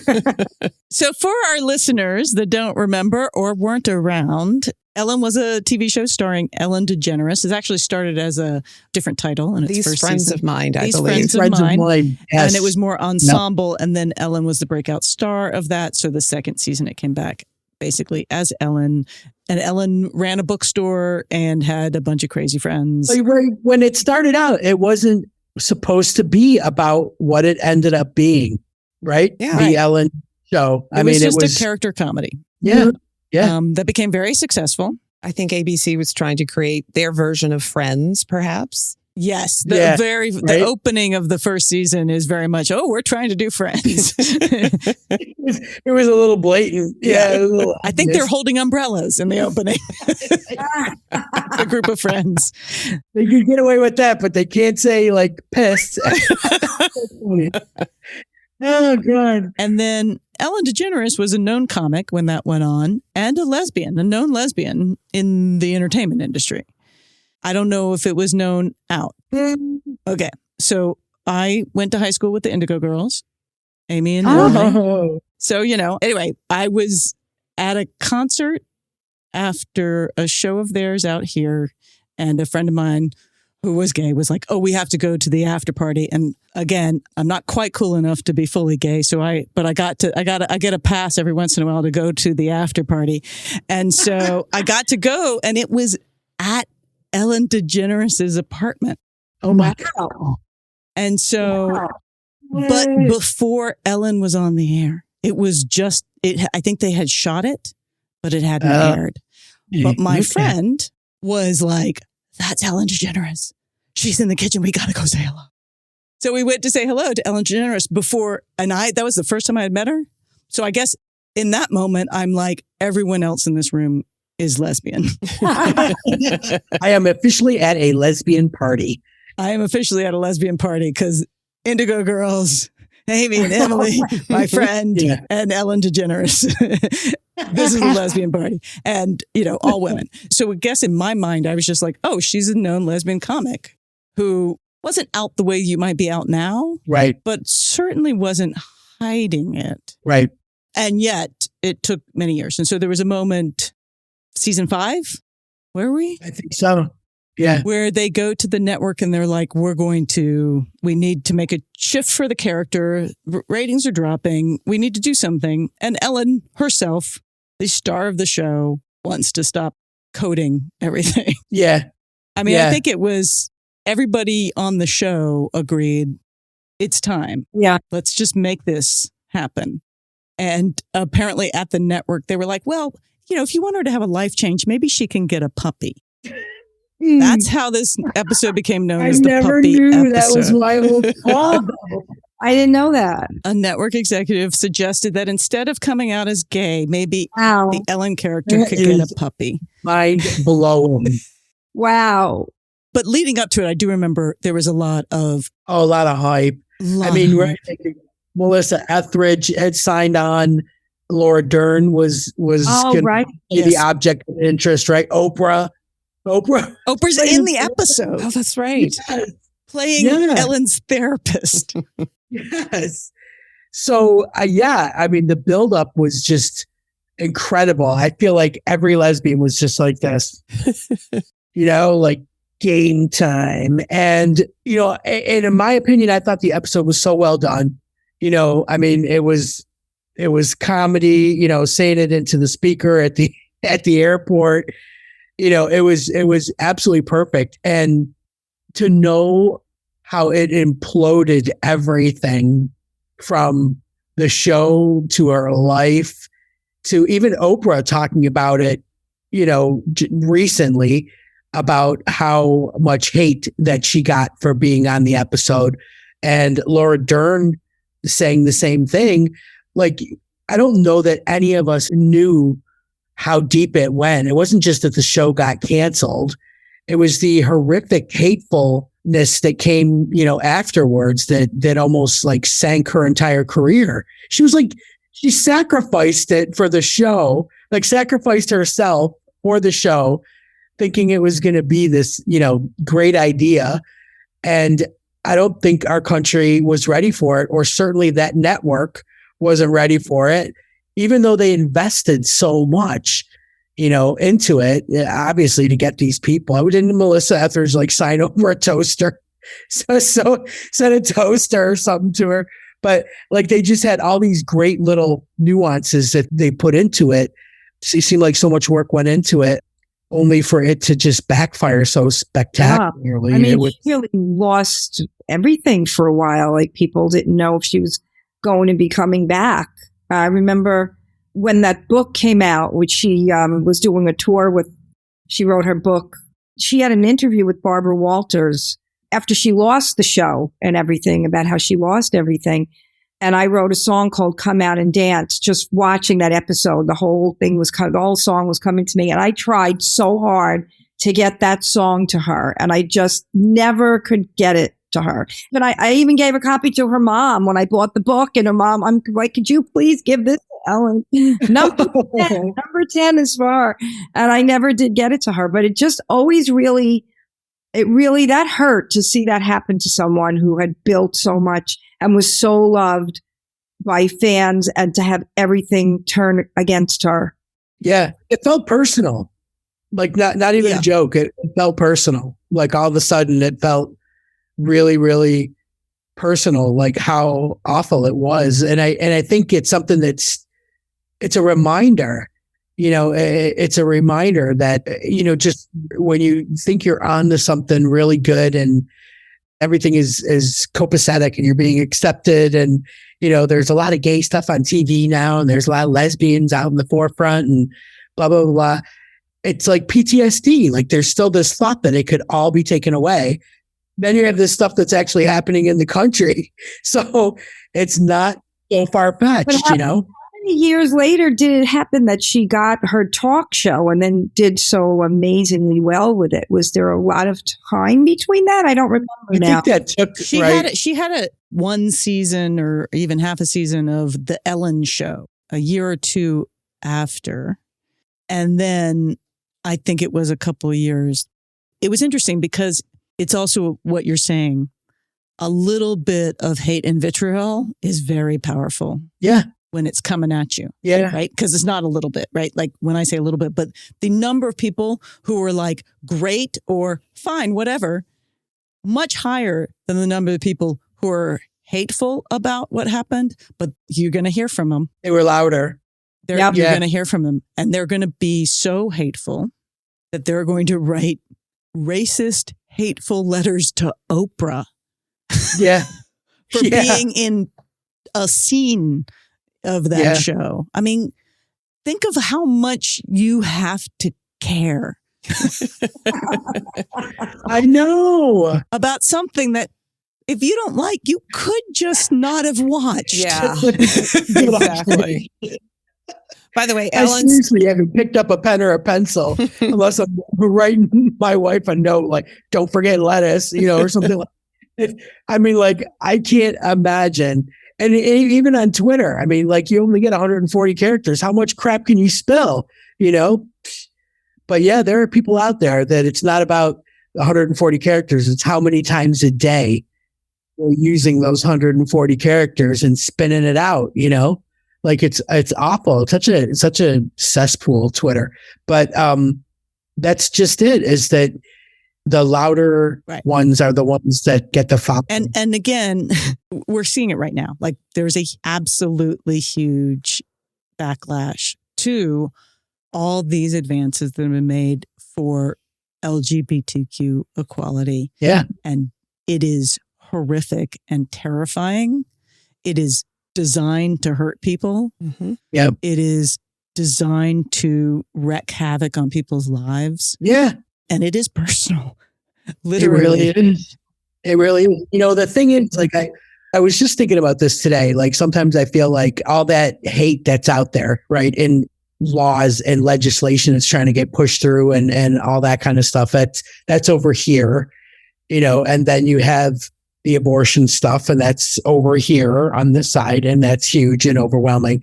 Speaker 3: So for our listeners that don't remember or weren't around, Ellen was a TV show starring Ellen DeGeneres. It actually started as a different title in its
Speaker 4: These
Speaker 3: first
Speaker 4: Friends
Speaker 3: season.
Speaker 4: of Mine, I
Speaker 3: These
Speaker 4: believe.
Speaker 3: Friends of Mine.
Speaker 5: Yes.
Speaker 3: And it was more ensemble. And then Ellen was the breakout star of that. So the second season, it came back basically as Ellen. And Ellen ran a bookstore and had a bunch of crazy friends.
Speaker 5: Like, when it started out, it wasn't supposed to be about what it ended up being, right?
Speaker 4: Yeah.
Speaker 5: The Ellen show.
Speaker 3: It was just a character comedy.
Speaker 5: Yeah. Yeah.
Speaker 3: That became very successful.
Speaker 4: I think ABC was trying to create their version of Friends, perhaps.
Speaker 3: Yes. The opening of the first season is very much, we're trying to do Friends.
Speaker 5: It was a little blatant. Yeah.
Speaker 3: I think they're holding umbrellas in the opening. A group of friends.
Speaker 5: They could get away with that, but they can't say like piss. Oh, God.
Speaker 3: And then Ellen DeGeneres was a known comic when that went on, and a known lesbian in the entertainment industry. I don't know if it was known out. Okay. So I went to high school with the Indigo Girls, Amy and Emily.
Speaker 5: Oh.
Speaker 3: So, you know, anyway, I was at a concert after a show of theirs out here, and a friend of mine who was gay was like, we have to go to the after party. And again, I'm not quite cool enough to be fully gay. So I get a pass every once in a while to go to the after party. And so I got to go, and it was at Ellen DeGeneres' apartment.
Speaker 5: Oh my God.
Speaker 3: And so, but before Ellen was on the air, it was just, I think they had shot it, but it hadn't aired. But my friend was like, that's Ellen DeGeneres. She's in the kitchen. We got to go say hello. So we went to say hello to Ellen DeGeneres that was the first time I had met her. So I guess in that moment, I'm like, everyone else in this room is lesbian.
Speaker 5: I am officially at a lesbian party.
Speaker 3: I am officially at a lesbian party because Indigo Girls, Amy and Emily, my friend, and Ellen DeGeneres. This is a lesbian party. And, you know, all women. So I guess in my mind, I was just like, she's a known lesbian comic who wasn't out the way you might be out now.
Speaker 5: Right.
Speaker 3: But certainly wasn't hiding it.
Speaker 5: Right.
Speaker 3: And yet it took many years. And so there was a moment, season 5, where were we?
Speaker 5: I think so. Yeah.
Speaker 3: Where they go to the network and they're like, we need to make a shift for the character. Ratings are dropping. We need to do something. And Ellen herself, the star of the show, ones to stop coding everything.
Speaker 5: Yeah.
Speaker 3: I mean,
Speaker 5: Yeah.
Speaker 3: I think it was everybody on the show agreed it's time.
Speaker 6: Yeah.
Speaker 3: Let's just make this happen. And apparently at the network, they were like, well, if you want her to have a life change, maybe she can get a puppy. That's how this episode became known
Speaker 6: I
Speaker 3: as the
Speaker 6: never
Speaker 3: puppy
Speaker 6: knew
Speaker 3: episode.
Speaker 6: that was my whole call. I didn't know that.
Speaker 3: A network executive suggested that instead of coming out as gay, maybe
Speaker 6: Wow.
Speaker 3: the Ellen character
Speaker 5: That
Speaker 3: could get a
Speaker 5: is-
Speaker 3: puppy.
Speaker 5: Mind blowing.
Speaker 6: Wow.
Speaker 3: But leading up to it, I do remember there was a lot of
Speaker 5: Oh, a lot of hype. I mean, we're thinking Melissa Etheridge had signed on. Laura Dern was
Speaker 6: Oh,
Speaker 5: gonna
Speaker 6: right.
Speaker 5: be the
Speaker 3: Yes.
Speaker 5: object of interest, right? Oprah's
Speaker 3: Oprah's in the episode
Speaker 4: Oh, that's right.
Speaker 3: playing
Speaker 5: Yeah.
Speaker 3: Ellen's therapist.
Speaker 5: Yes. So, I mean, the buildup was just incredible. I feel like every lesbian was just like this, like game time. And, and in my opinion, I thought the episode was so well done. I mean, it was comedy, saying it into the speaker at the airport. It was absolutely perfect. And to know how it imploded everything from the show to her life to even Oprah talking about it, recently about how much hate that she got for being on the episode, and Laura Dern saying the same thing. Like, I don't know that any of us knew how deep it went. It wasn't just that the show got canceled. It was the horrific hatefulness that came, afterwards that almost like sank her entire career. She was like, she sacrificed it for the show, like sacrificed herself for the show, thinking it was going to be this, great idea. And I don't think our country was ready for it, or certainly that network wasn't ready for it, even though they invested so much, into it, obviously to get these people. I didn't Melissa Etheridge like sign over a toaster, so send a toaster or something to her. But like they just had all these great little nuances that they put into it. It seemed like so much work went into it, only for it to just backfire so spectacularly.
Speaker 6: I mean,
Speaker 5: It was,
Speaker 6: she really lost everything for a while. Like people didn't know if she was going to be coming back. I remember when that book came out, which she was doing a tour with, she wrote her book. She had an interview with Barbara Walters after she lost the show and everything, about how she lost everything. And I wrote a song called Come Out and Dance, just watching that episode. The whole song was coming to me. And I tried so hard to get that song to her. And I just never could get it to her. But I even gave a copy to her mom when I bought the book. And her mom, I'm like, could you please give this to Ellen? Number 10 is for her. And I never did get it to her. But it just always really, that hurt to see that happen to someone who had built so much and was so loved by fans, and to have everything turn against her.
Speaker 5: yeah, it felt personal. Like not even a joke. It felt personal. Like all of a sudden it felt really, really personal, like how awful it was. And I think it's something it's a reminder, it's a reminder that, just when you think you're on to something really good and everything is copacetic and you're being accepted, and, there's a lot of gay stuff on TV now, and there's a lot of lesbians out in the forefront and blah, blah, blah, blah. It's like PTSD. Like there's still this thought that it could all be taken away. Then you have this stuff that's actually happening in the country. So it's not so far-fetched,
Speaker 6: How many years later did it happen that she got her talk show and then did so amazingly well with it? Was there a lot of time between that? I don't remember
Speaker 5: I
Speaker 6: now.
Speaker 5: think that took,
Speaker 3: She had a one season or even half a season of the Ellen show a year or two after. And then I think it was a couple of years. It was interesting because it's also what you're saying. A little bit of hate and vitriol is very powerful.
Speaker 5: Yeah.
Speaker 3: When it's coming at you.
Speaker 5: Yeah.
Speaker 3: Right? Because it's not a little bit, right? Like when I say a little bit, but the number of people who were like, great or fine, whatever, much higher than the number of people who are hateful about what happened, but you're going to hear from them.
Speaker 5: They were louder.
Speaker 6: Yep.
Speaker 3: You're
Speaker 5: Yeah.
Speaker 3: going to hear from them, and they're going to be so hateful that they're going to write racist, hateful letters to Oprah
Speaker 5: Yeah.
Speaker 3: for being in a scene of that
Speaker 5: Yeah.
Speaker 3: show. I mean, think of how much you have to care
Speaker 5: I know.
Speaker 3: about something that if you don't like, you could just not have watched.
Speaker 4: Yeah, exactly. By the way,
Speaker 5: I
Speaker 4: Ellen's
Speaker 5: seriously haven't picked up a pen or a pencil unless I'm writing my wife a note like, don't forget lettuce, or something like that. I mean, like, I can't imagine. And even on Twitter, I mean, like, you only get 140 characters. How much crap can you spill, But yeah, there are people out there that it's not about 140 characters. It's how many times a day you're using those 140 characters and spinning it out, Like it's awful. It's such a cesspool, Twitter. But that's just it, is that the louder ones are the ones that get the follow.
Speaker 3: And again, we're seeing it right now. Like there's a absolutely huge backlash to all these advances that have been made for LGBTQ equality.
Speaker 5: Yeah.
Speaker 3: And it is horrific and terrifying. It is designed to hurt people.
Speaker 4: Mm-hmm.
Speaker 5: Yeah.
Speaker 3: It is designed to wreak havoc on people's lives.
Speaker 5: Yeah.
Speaker 3: And it is personal.
Speaker 5: Literally. It really is. It really is. The thing is, like, I was just thinking about this today. Like, sometimes I feel like all that hate that's out there, right, in laws and legislation that's trying to get pushed through and all that kind of stuff, that's over here, and then you have the abortion stuff, and that's over here on this side, and that's huge and overwhelming.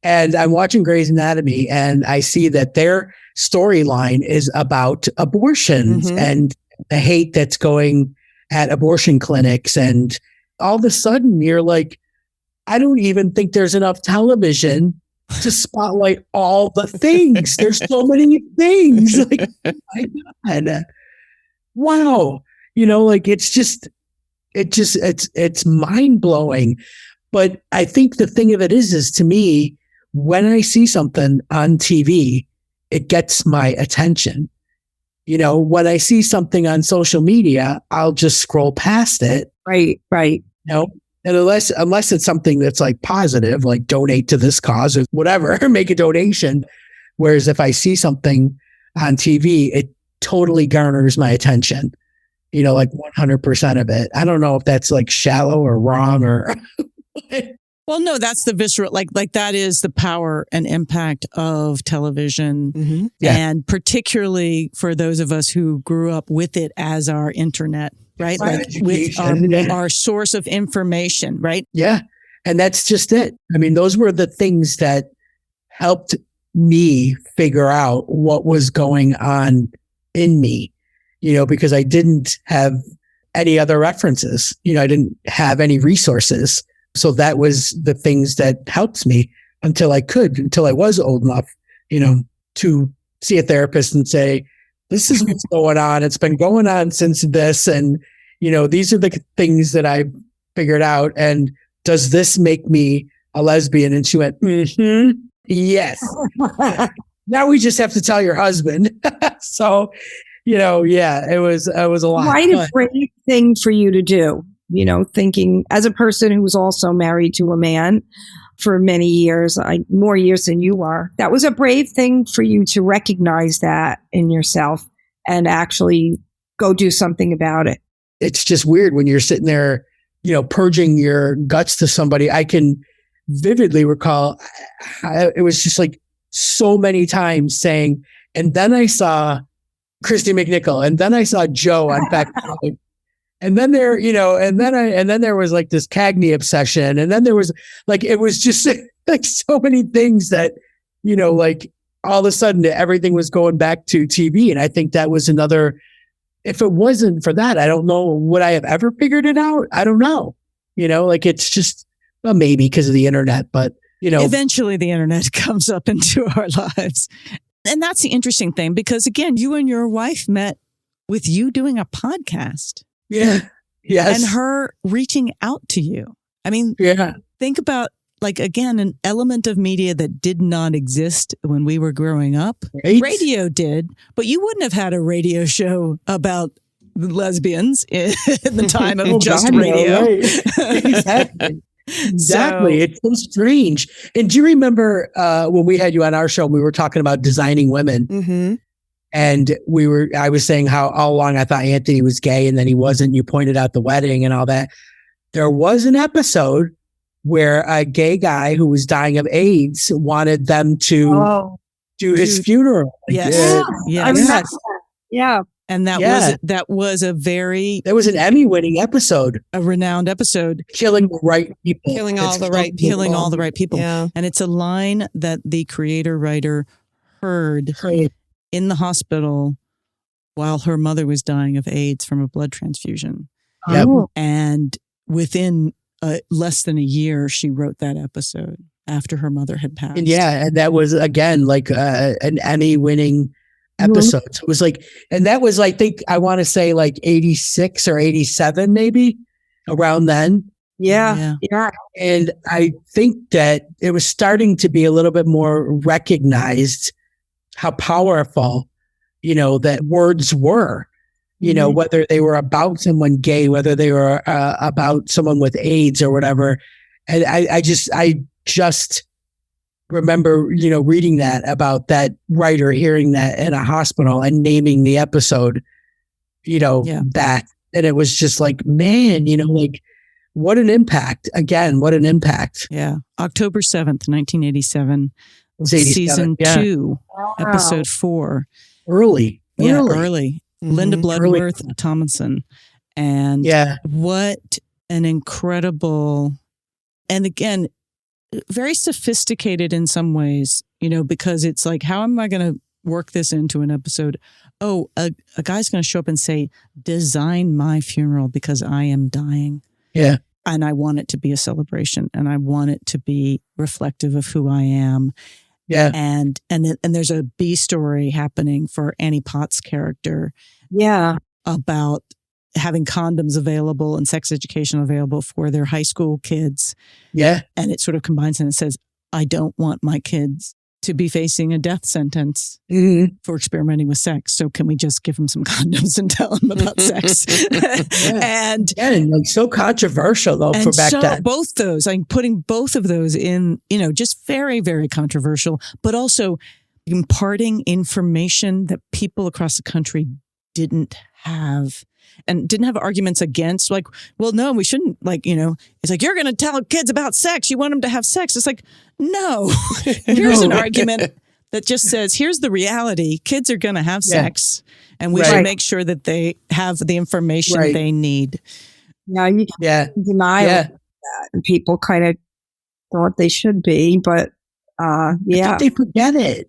Speaker 5: And I'm watching Grey's Anatomy, and I see that their storyline is about abortions and the hate that's going at abortion clinics. And all of a sudden, you're like, I don't even think there's enough television to spotlight all the things. There's so many things. Like, my God. Wow. Like, it's mind blowing. But I think the thing of it is to me, when I see something on TV, it gets my attention. When I see something on social media, I'll just scroll past it.
Speaker 6: Right.
Speaker 5: And unless it's something that's like positive, like donate to this cause or whatever, make a donation. Whereas if I see something on TV, it totally garners my attention. Like 100% of it. I don't know if that's like shallow or wrong or.
Speaker 3: Well, no, that's the visceral, like that is the power and impact of television.
Speaker 5: Mm-hmm. Yeah.
Speaker 3: And particularly for those of us who grew up with it as our internet, right? Like with our source of information, right?
Speaker 5: Yeah. And that's just it. I mean, those were the things that helped me figure out what was going on in me, because I didn't have any other references. I didn't have any resources. So that was the things that helped me until I was old enough, to see a therapist and say, this is what's going on. It's been going on since this. And, these are the things that I figured out. And does this make me a lesbian? And she went, yes. Now we just have to tell your husband. So, yeah, it was a lot.
Speaker 6: Quite a brave thing for you to do. Thinking as a person who was also married to a man for many years, more years than you are, that was a brave thing for you to recognize that in yourself and actually go do something about it.
Speaker 5: It's just weird when you're sitting there, purging your guts to somebody. I can vividly recall it was just like so many times saying, and then I saw Christy McNichol, and then I saw Joe on Fact. And then there, and then there was like this Cagney obsession. And then there was like, it was just like so many things that, like all of a sudden everything was going back to TV. And I think that was another, if it wasn't for that, I don't know, would I have ever figured it out? I don't know. Like it's just, well, maybe because of the internet, but
Speaker 3: eventually the internet comes up into our lives. And that's the interesting thing, because again, you and your wife met with you doing a podcast.
Speaker 5: Yeah. Yes.
Speaker 3: And her reaching out to you. I mean,
Speaker 5: yeah.
Speaker 3: Think about like, again, an element of media that did not exist when we were growing up.
Speaker 5: Right?
Speaker 3: Radio did, but you wouldn't have had a radio show about lesbians in the time of just
Speaker 5: God, no,
Speaker 3: radio.
Speaker 5: right. Exactly. Exactly.
Speaker 3: So-
Speaker 5: It's so strange. And do you remember when we had you on our show, we were talking about designing women,
Speaker 4: Mm-hmm.
Speaker 5: and I was saying how all along I thought Anthony was gay and then he wasn't. You pointed out the wedding and all that. There was an episode where a gay guy who was dying of AIDS wanted them to do his funeral.
Speaker 3: Yes.
Speaker 6: Yeah. I remember that. Yeah.
Speaker 3: And that was a very
Speaker 5: There was an Emmy-winning episode.
Speaker 3: a renowned episode,
Speaker 5: Killing the right people.
Speaker 4: Killing all the right people.
Speaker 3: killing all the right people.
Speaker 4: Yeah.
Speaker 3: And it's a line that the creator writer heard in the hospital while her mother was dying of AIDS from a blood transfusion.
Speaker 5: Yep.
Speaker 6: Oh.
Speaker 3: And within less than a year, she wrote that episode after her mother had passed.
Speaker 5: And and that was again like an Emmy-winning episode. So it was like, and that was, I think, I want to say like 86 or 87, maybe around then.
Speaker 6: Yeah.
Speaker 5: And I think that it was starting to be a little bit more recognized how powerful, that words were, whether they were about someone gay, whether they were about someone with AIDS or whatever. And I just remember, reading that about that writer, hearing that in a hospital and naming the episode, that. And it was just like, man, like, what an impact. Again, what an impact.
Speaker 3: Yeah. October 7th, 1987.
Speaker 5: It was 87.
Speaker 3: Season
Speaker 5: Yeah.
Speaker 3: 2, episode 4.
Speaker 5: Early.
Speaker 3: Yeah, early. Linda
Speaker 4: Mhm.
Speaker 3: Bloodworth Tomlinson. And what an incredible, and again, very sophisticated in some ways, because it's like, how am I going to work this into an episode? Oh, a guy's going to show up and say, design my funeral because I am dying.
Speaker 5: Yeah.
Speaker 3: And I want it to be a celebration, and I want it to be reflective of who I am.
Speaker 5: Yeah.
Speaker 3: And there's a B story happening for Annie Potts' character.
Speaker 6: Yeah.
Speaker 3: About having condoms available and sex education available for their high school kids.
Speaker 5: Yeah.
Speaker 3: And it sort of combines and it says, I don't want my kids to be facing a death sentence for experimenting with sex. So can we just give them some condoms and tell them about sex? And
Speaker 5: like so controversial though for back then.
Speaker 3: Both those, I'm putting both of those in, just very, very controversial, but also imparting information that people across the country didn't have. And didn't have arguments against, like, well, no, we shouldn't, it's like, you're going to tell kids about sex. You want them to have sex. It's like, no, here's an argument that just says, here's the reality. Kids are going to have sex, and we should make sure that they have the information they need.
Speaker 6: Now you can't deny that. And people kind of thought they should be, but
Speaker 5: I think they forget it.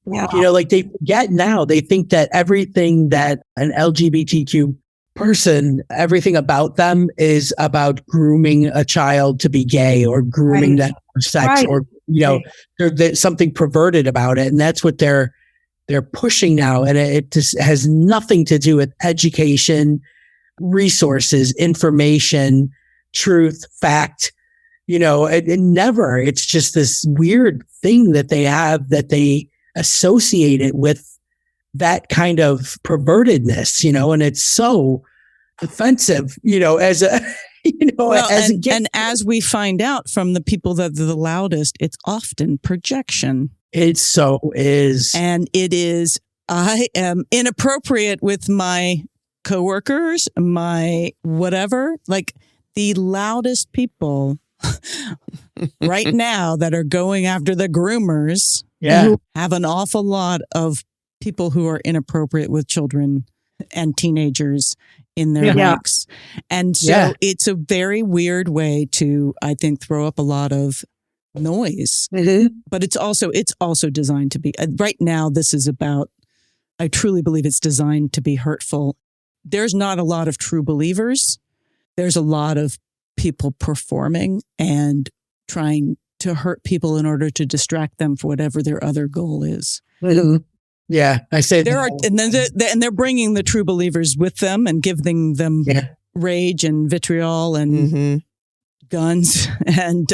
Speaker 6: Yeah.
Speaker 5: Like they forget now. They think that everything that an LGBTQ person, everything about them is about grooming a child to be gay or grooming them for sex, or there's something perverted about it, and that's what they're pushing now. And it just has nothing to do with education, resources, information, truth, fact. It never. It's just this weird thing that they have that they associate it with that kind of pervertedness, and it's so offensive, as a,
Speaker 3: and as we find out from the people that are the loudest, it's often projection.
Speaker 5: It so is.
Speaker 3: And it is, I am inappropriate with my coworkers, my whatever, like the loudest people right now that are going after the groomers have an awful lot of people who are inappropriate with children and teenagers in their ranks. And so it's a very weird way to, I think, throw up a lot of noise. But it's also designed to be, right now, this is about, I truly believe it's designed to be hurtful. There's not a lot of true believers. There's a lot of people performing and trying to hurt people in order to distract them for whatever their other goal is.
Speaker 5: Yeah, I say
Speaker 3: there are, and then they're bringing the true believers with them and giving them rage and vitriol and guns and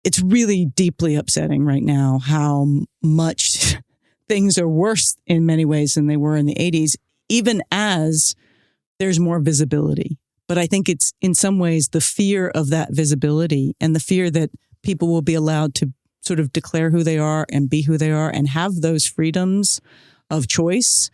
Speaker 3: it's really deeply upsetting right now how much things are worse in many ways than they were in the 80s, even as there's more visibility. But I think it's in some ways the fear of that visibility and the fear that people will be allowed to sort of declare who they are and be who they are and have those freedoms of choice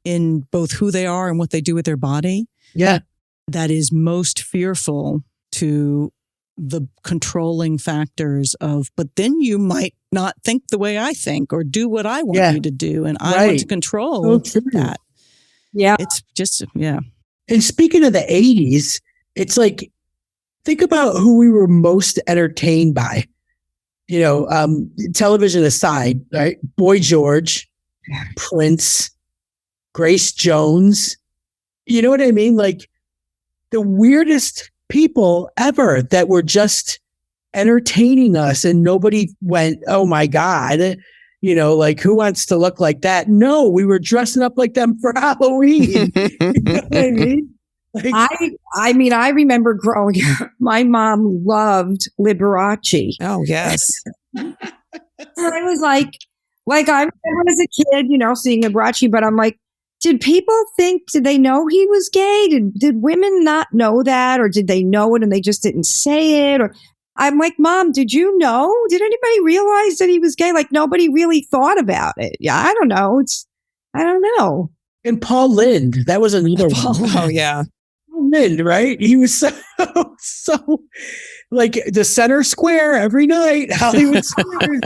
Speaker 3: in both who they are and what they do with their body.
Speaker 5: Yeah.
Speaker 3: That is most fearful to the controlling factors of, but then you might not think the way I think or do what I want you to do. And I want to control that.
Speaker 6: Yeah.
Speaker 3: It's just, yeah.
Speaker 5: And speaking of the 80s, it's like, think about who we were most entertained by. You know, television aside, right? Boy George, Prince, Grace Jones. You know what I mean? Like the weirdest people ever that were just entertaining us, and nobody went, "Oh my God," you know, like who wants to look like that? No, we were dressing up like them for Halloween. You know what I mean? Like,
Speaker 6: I mean, I remember growing up, my mom loved Liberace.
Speaker 4: Oh, yes.
Speaker 6: And I was like I remember as a kid, you know, seeing Liberace, but I'm like, did they know he was gay? Did women not know that? Or did they know it and they just didn't say it? Or I'm like, Mom, did you know? Did anybody realize that he was gay? Like nobody really thought about it. Yeah, I don't know. I don't know.
Speaker 5: and Paul Lynde, that was another one.
Speaker 4: Oh, yeah.
Speaker 5: Paul Lynde, right? He was so like the center square every night, Hollywood Squares.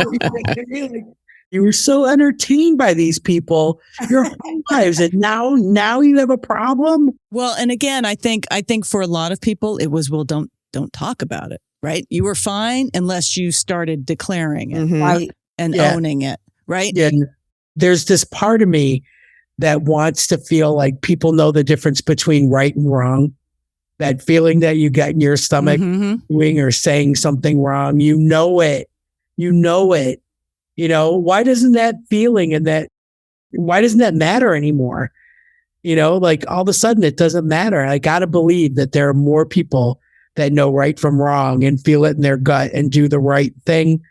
Speaker 5: You were so entertained by these people your whole lives, and now you have a problem.
Speaker 3: Well, and again, I think for a lot of people, it was, well, don't talk about it, right? You were fine unless you started declaring it, right, and owning it, right?
Speaker 5: Yeah. There's this part of me that wants to feel like people know the difference between right and wrong. That feeling that you get in your stomach doing or saying something wrong, you know it. You know, why doesn't that feeling and why doesn't that matter anymore? You know, like all of a sudden it doesn't matter. I got to believe that there are more people that know right from wrong and feel it in their gut and do the right thing.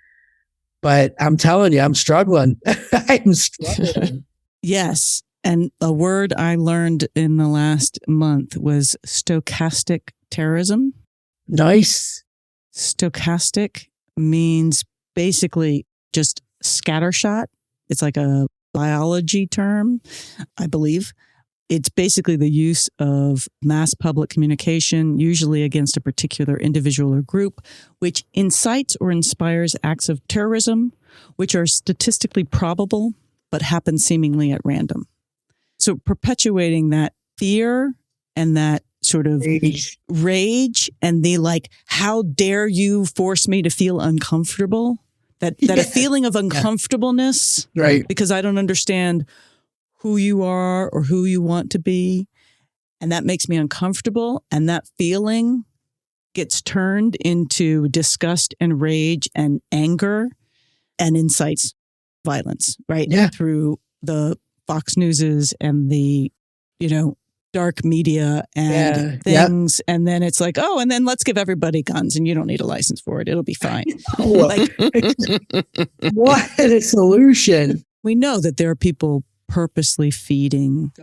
Speaker 5: But I'm telling you, I'm struggling. I'm struggling.
Speaker 3: Yes. And a word I learned in the last month was stochastic terrorism.
Speaker 5: Nice.
Speaker 3: Stochastic means basically just scattershot. It's like a biology term, I believe. It's basically the use of mass public communication, usually against a particular individual or group, which incites or inspires acts of terrorism, which are statistically probable, but happen seemingly at random. So perpetuating that fear and that sort of rage and the like, how dare you force me to feel uncomfortable? That a feeling of uncomfortableness,
Speaker 5: right?
Speaker 3: Because I don't understand who you are or who you want to be. And that makes me uncomfortable. And that feeling gets turned into disgust and rage and anger and incites violence, right?
Speaker 5: Yeah.
Speaker 3: Through the Fox Newses and the, dark media and things. And then it's like, oh, and then let's give everybody guns and you don't need a license for it. It'll be fine.
Speaker 5: Like, what a solution.
Speaker 3: We know that there are people purposely feeding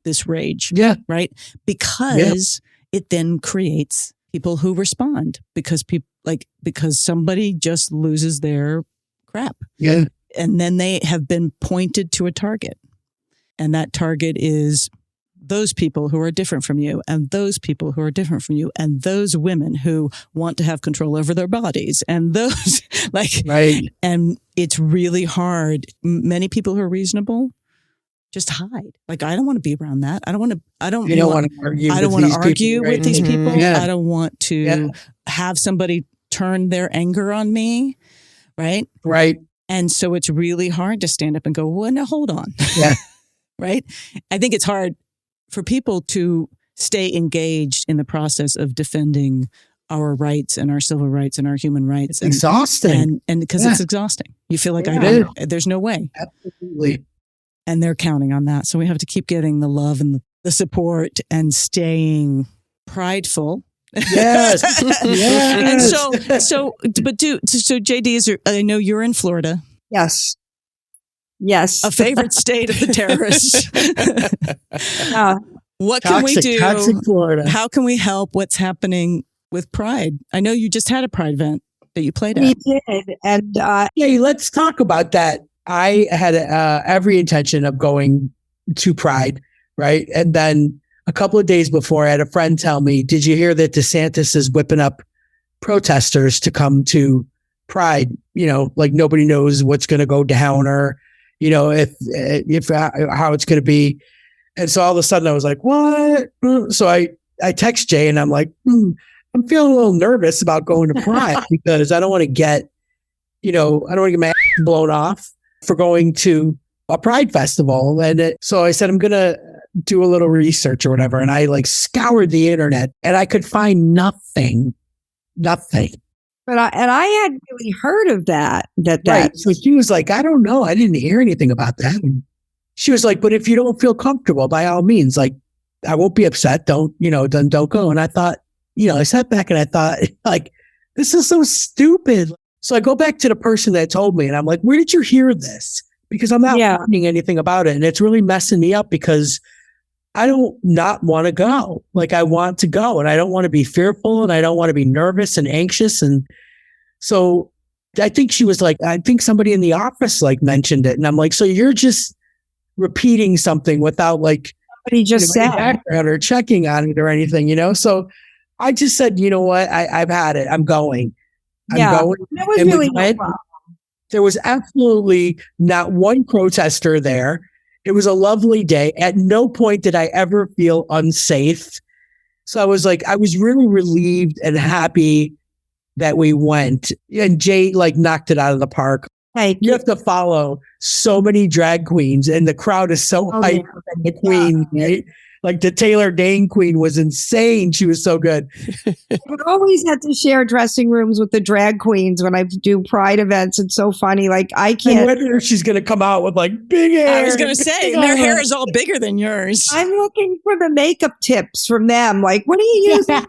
Speaker 3: this rage.
Speaker 5: Yeah.
Speaker 3: Right. Because it then creates people who respond because somebody just loses their crap.
Speaker 5: Yeah.
Speaker 3: And then they have been pointed to a target. And that target is those people who are different from you and those people who are different from you and those women who want to have control over their bodies and those
Speaker 5: right.
Speaker 3: And it's really hard. Many people who are reasonable just hide. Like, I don't want to be around that. I don't want to argue with these people.
Speaker 5: Yeah.
Speaker 3: I don't want to have somebody turn their anger on me. Right.
Speaker 5: Right.
Speaker 3: And so it's really hard to stand up and go, well, no, hold on.
Speaker 5: Yeah.
Speaker 3: Right. I think it's hard for people to stay engaged in the process of defending our rights and our civil rights and our human rights.
Speaker 5: It's exhausting.
Speaker 3: And because it's exhausting. You feel like there's no way.
Speaker 5: Absolutely.
Speaker 3: And they're counting on that. So we have to keep getting the love and the support and staying prideful
Speaker 5: Yes. Yes.
Speaker 3: And so JD, I know you're in Florida,
Speaker 6: Yes. Yes.
Speaker 3: a favorite state of the terrorists. What can we do?
Speaker 5: Toxic Florida.
Speaker 3: How can we help? What's happening with Pride? I know you just had a Pride event that you played
Speaker 6: We
Speaker 3: at.
Speaker 6: did. And
Speaker 5: Yeah, let's talk about that. I had every intention of going to Pride, right? And then a couple of days before, I had a friend tell me, "Did you hear that DeSantis is whipping up protesters to come to Pride? You know, like nobody knows what's going to go down, or you know, if how it's going to be." And so all of a sudden, I was like, "What?" So I text Jay, and I'm like, "I'm feeling a little nervous about going to Pride because I don't want to get, I don't want to get my ass blown off for going to a Pride festival." And so I said, I'm going to do a little research or whatever. And I like scoured the internet and I could find nothing.
Speaker 6: But I hadn't really heard of that.
Speaker 5: Right. So she was like, "I don't know. I didn't hear anything about that." And she was like, "But if you don't feel comfortable, by all means, like, I won't be upset. Don't go." And I thought, I sat back and I thought, like, this is so stupid. So I go back to the person that told me and I'm like, "Where did you hear this?" Because I'm not finding anything about it. And it's really messing me up because I don't not want to go. Like, I want to go and I don't want to be fearful and I don't want to be nervous and anxious. And so I think she was like, I think somebody in the office like mentioned it. And I'm like, so you're just repeating something without like,
Speaker 6: But he just said
Speaker 5: background or checking on it or anything, So I just said, you know what? I've had it. I'm going. I'm going.
Speaker 6: There was
Speaker 5: And we
Speaker 6: really no
Speaker 5: went.
Speaker 6: problem.
Speaker 5: There was absolutely not one protester there. It was a lovely day. At no point did I ever feel unsafe. So I was really relieved and happy that we went. And Jay like knocked it out of the park. You have to follow so many drag queens and the crowd is so hyped for the queen, right? Like the Taylor Dane queen was insane. She was so good.
Speaker 6: I always had to share dressing rooms with the drag queens when I do Pride events. It's so funny. Like, I
Speaker 5: I
Speaker 6: can't.
Speaker 5: wonder if she's going to come out with like big hair.
Speaker 3: I was going to say, their hair is all bigger than yours.
Speaker 6: I'm looking for the makeup tips from them. Like, what are you using?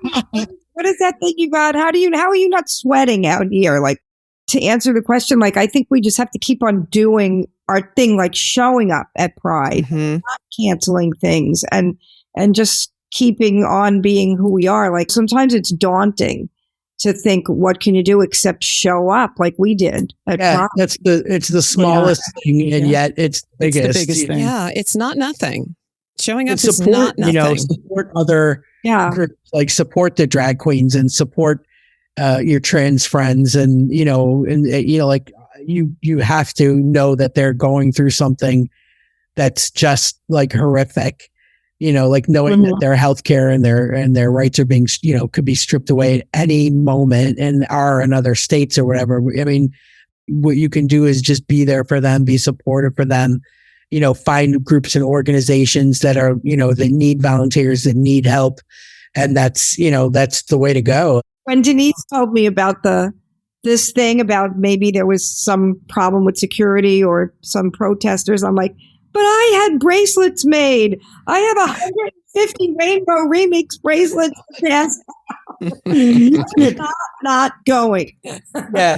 Speaker 6: What is that thing you got? How are you not sweating out here? Like, to answer the question, like, I think we just have to keep on doing our thing, like showing up at Pride, not canceling things, and just keeping on being who we are. Like, sometimes it's daunting to think, what can you do except show up like we did at Pride?
Speaker 5: It's the smallest thing, and yet it's the biggest.
Speaker 3: It's the biggest thing.
Speaker 4: Yeah, it's not nothing. Showing up
Speaker 5: And
Speaker 4: is not nothing.
Speaker 5: support other groups, like support the drag queens and support your trans friends, and like you have to know that they're going through something that's just like horrific. Like knowing that their healthcare and their rights are being, could be stripped away at any moment and are in other states or whatever. I mean, what you can do is just be there for them, be supportive for them, find groups and organizations that are, that need volunteers, that need help. And that's the way to go.
Speaker 6: When Denise told me about this thing about maybe there was some problem with security or some protesters, I'm like, but I had bracelets made. I have 150 Rainbow Remix bracelets to pass out. Not going.
Speaker 5: Yeah.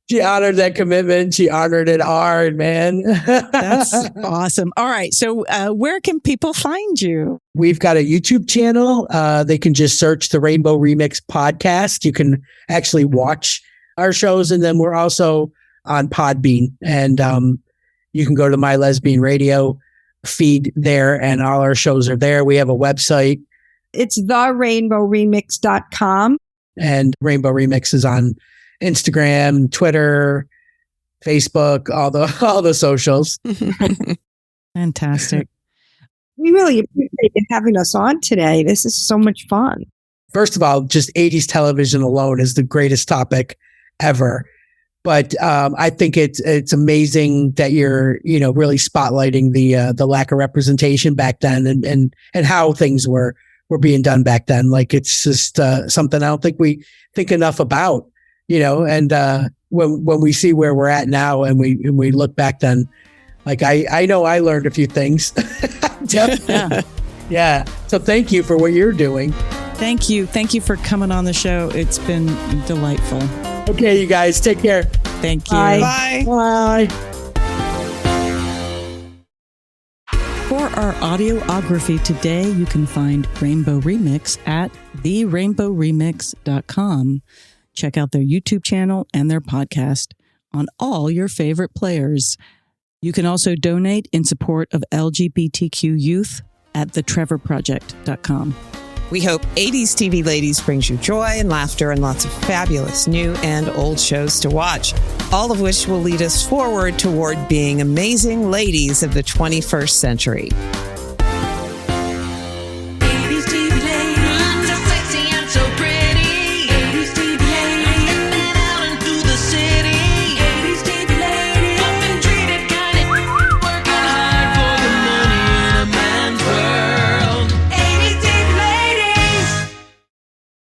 Speaker 5: She honored that commitment. She honored it hard, man.
Speaker 3: That's awesome. All right. So where can people find you?
Speaker 5: We've got a YouTube channel. They can just search the Rainbow Remix podcast. You can actually watch our shows. And then we're also on Podbean. And you can go to My Lesbian Radio feed there, and all our shows are there. We have a website.
Speaker 6: It's therainbowremix.com.
Speaker 5: And Rainbow Remix is on Instagram, Twitter, Facebook, all the socials.
Speaker 3: Fantastic.
Speaker 6: We really appreciate you having us on today. This is so much fun.
Speaker 5: First of all, just 80s television alone is the greatest topic ever. But I think it's amazing that you're, really spotlighting the lack of representation back then and how things were being done back then. Like, it's just something I don't think we think enough about, and when we see where we're at now and we look back then, like, I know I learned a few things. Yeah. So thank you for what you're doing.
Speaker 3: Thank you. Thank you for coming on the show. It's been delightful.
Speaker 5: Okay, you guys, take care.
Speaker 3: Thank you.
Speaker 4: Bye.
Speaker 5: Bye.
Speaker 3: For our audiography today, you can find Rainbow Remix at therainbowremix.com. Check out their YouTube channel and their podcast on all your favorite players. You can also donate in support of LGBTQ youth at thetrevorproject.com.
Speaker 4: We hope 80s TV Ladies brings you joy and laughter and lots of fabulous new and old shows to watch, all of which will lead us forward toward being amazing ladies of the 21st century.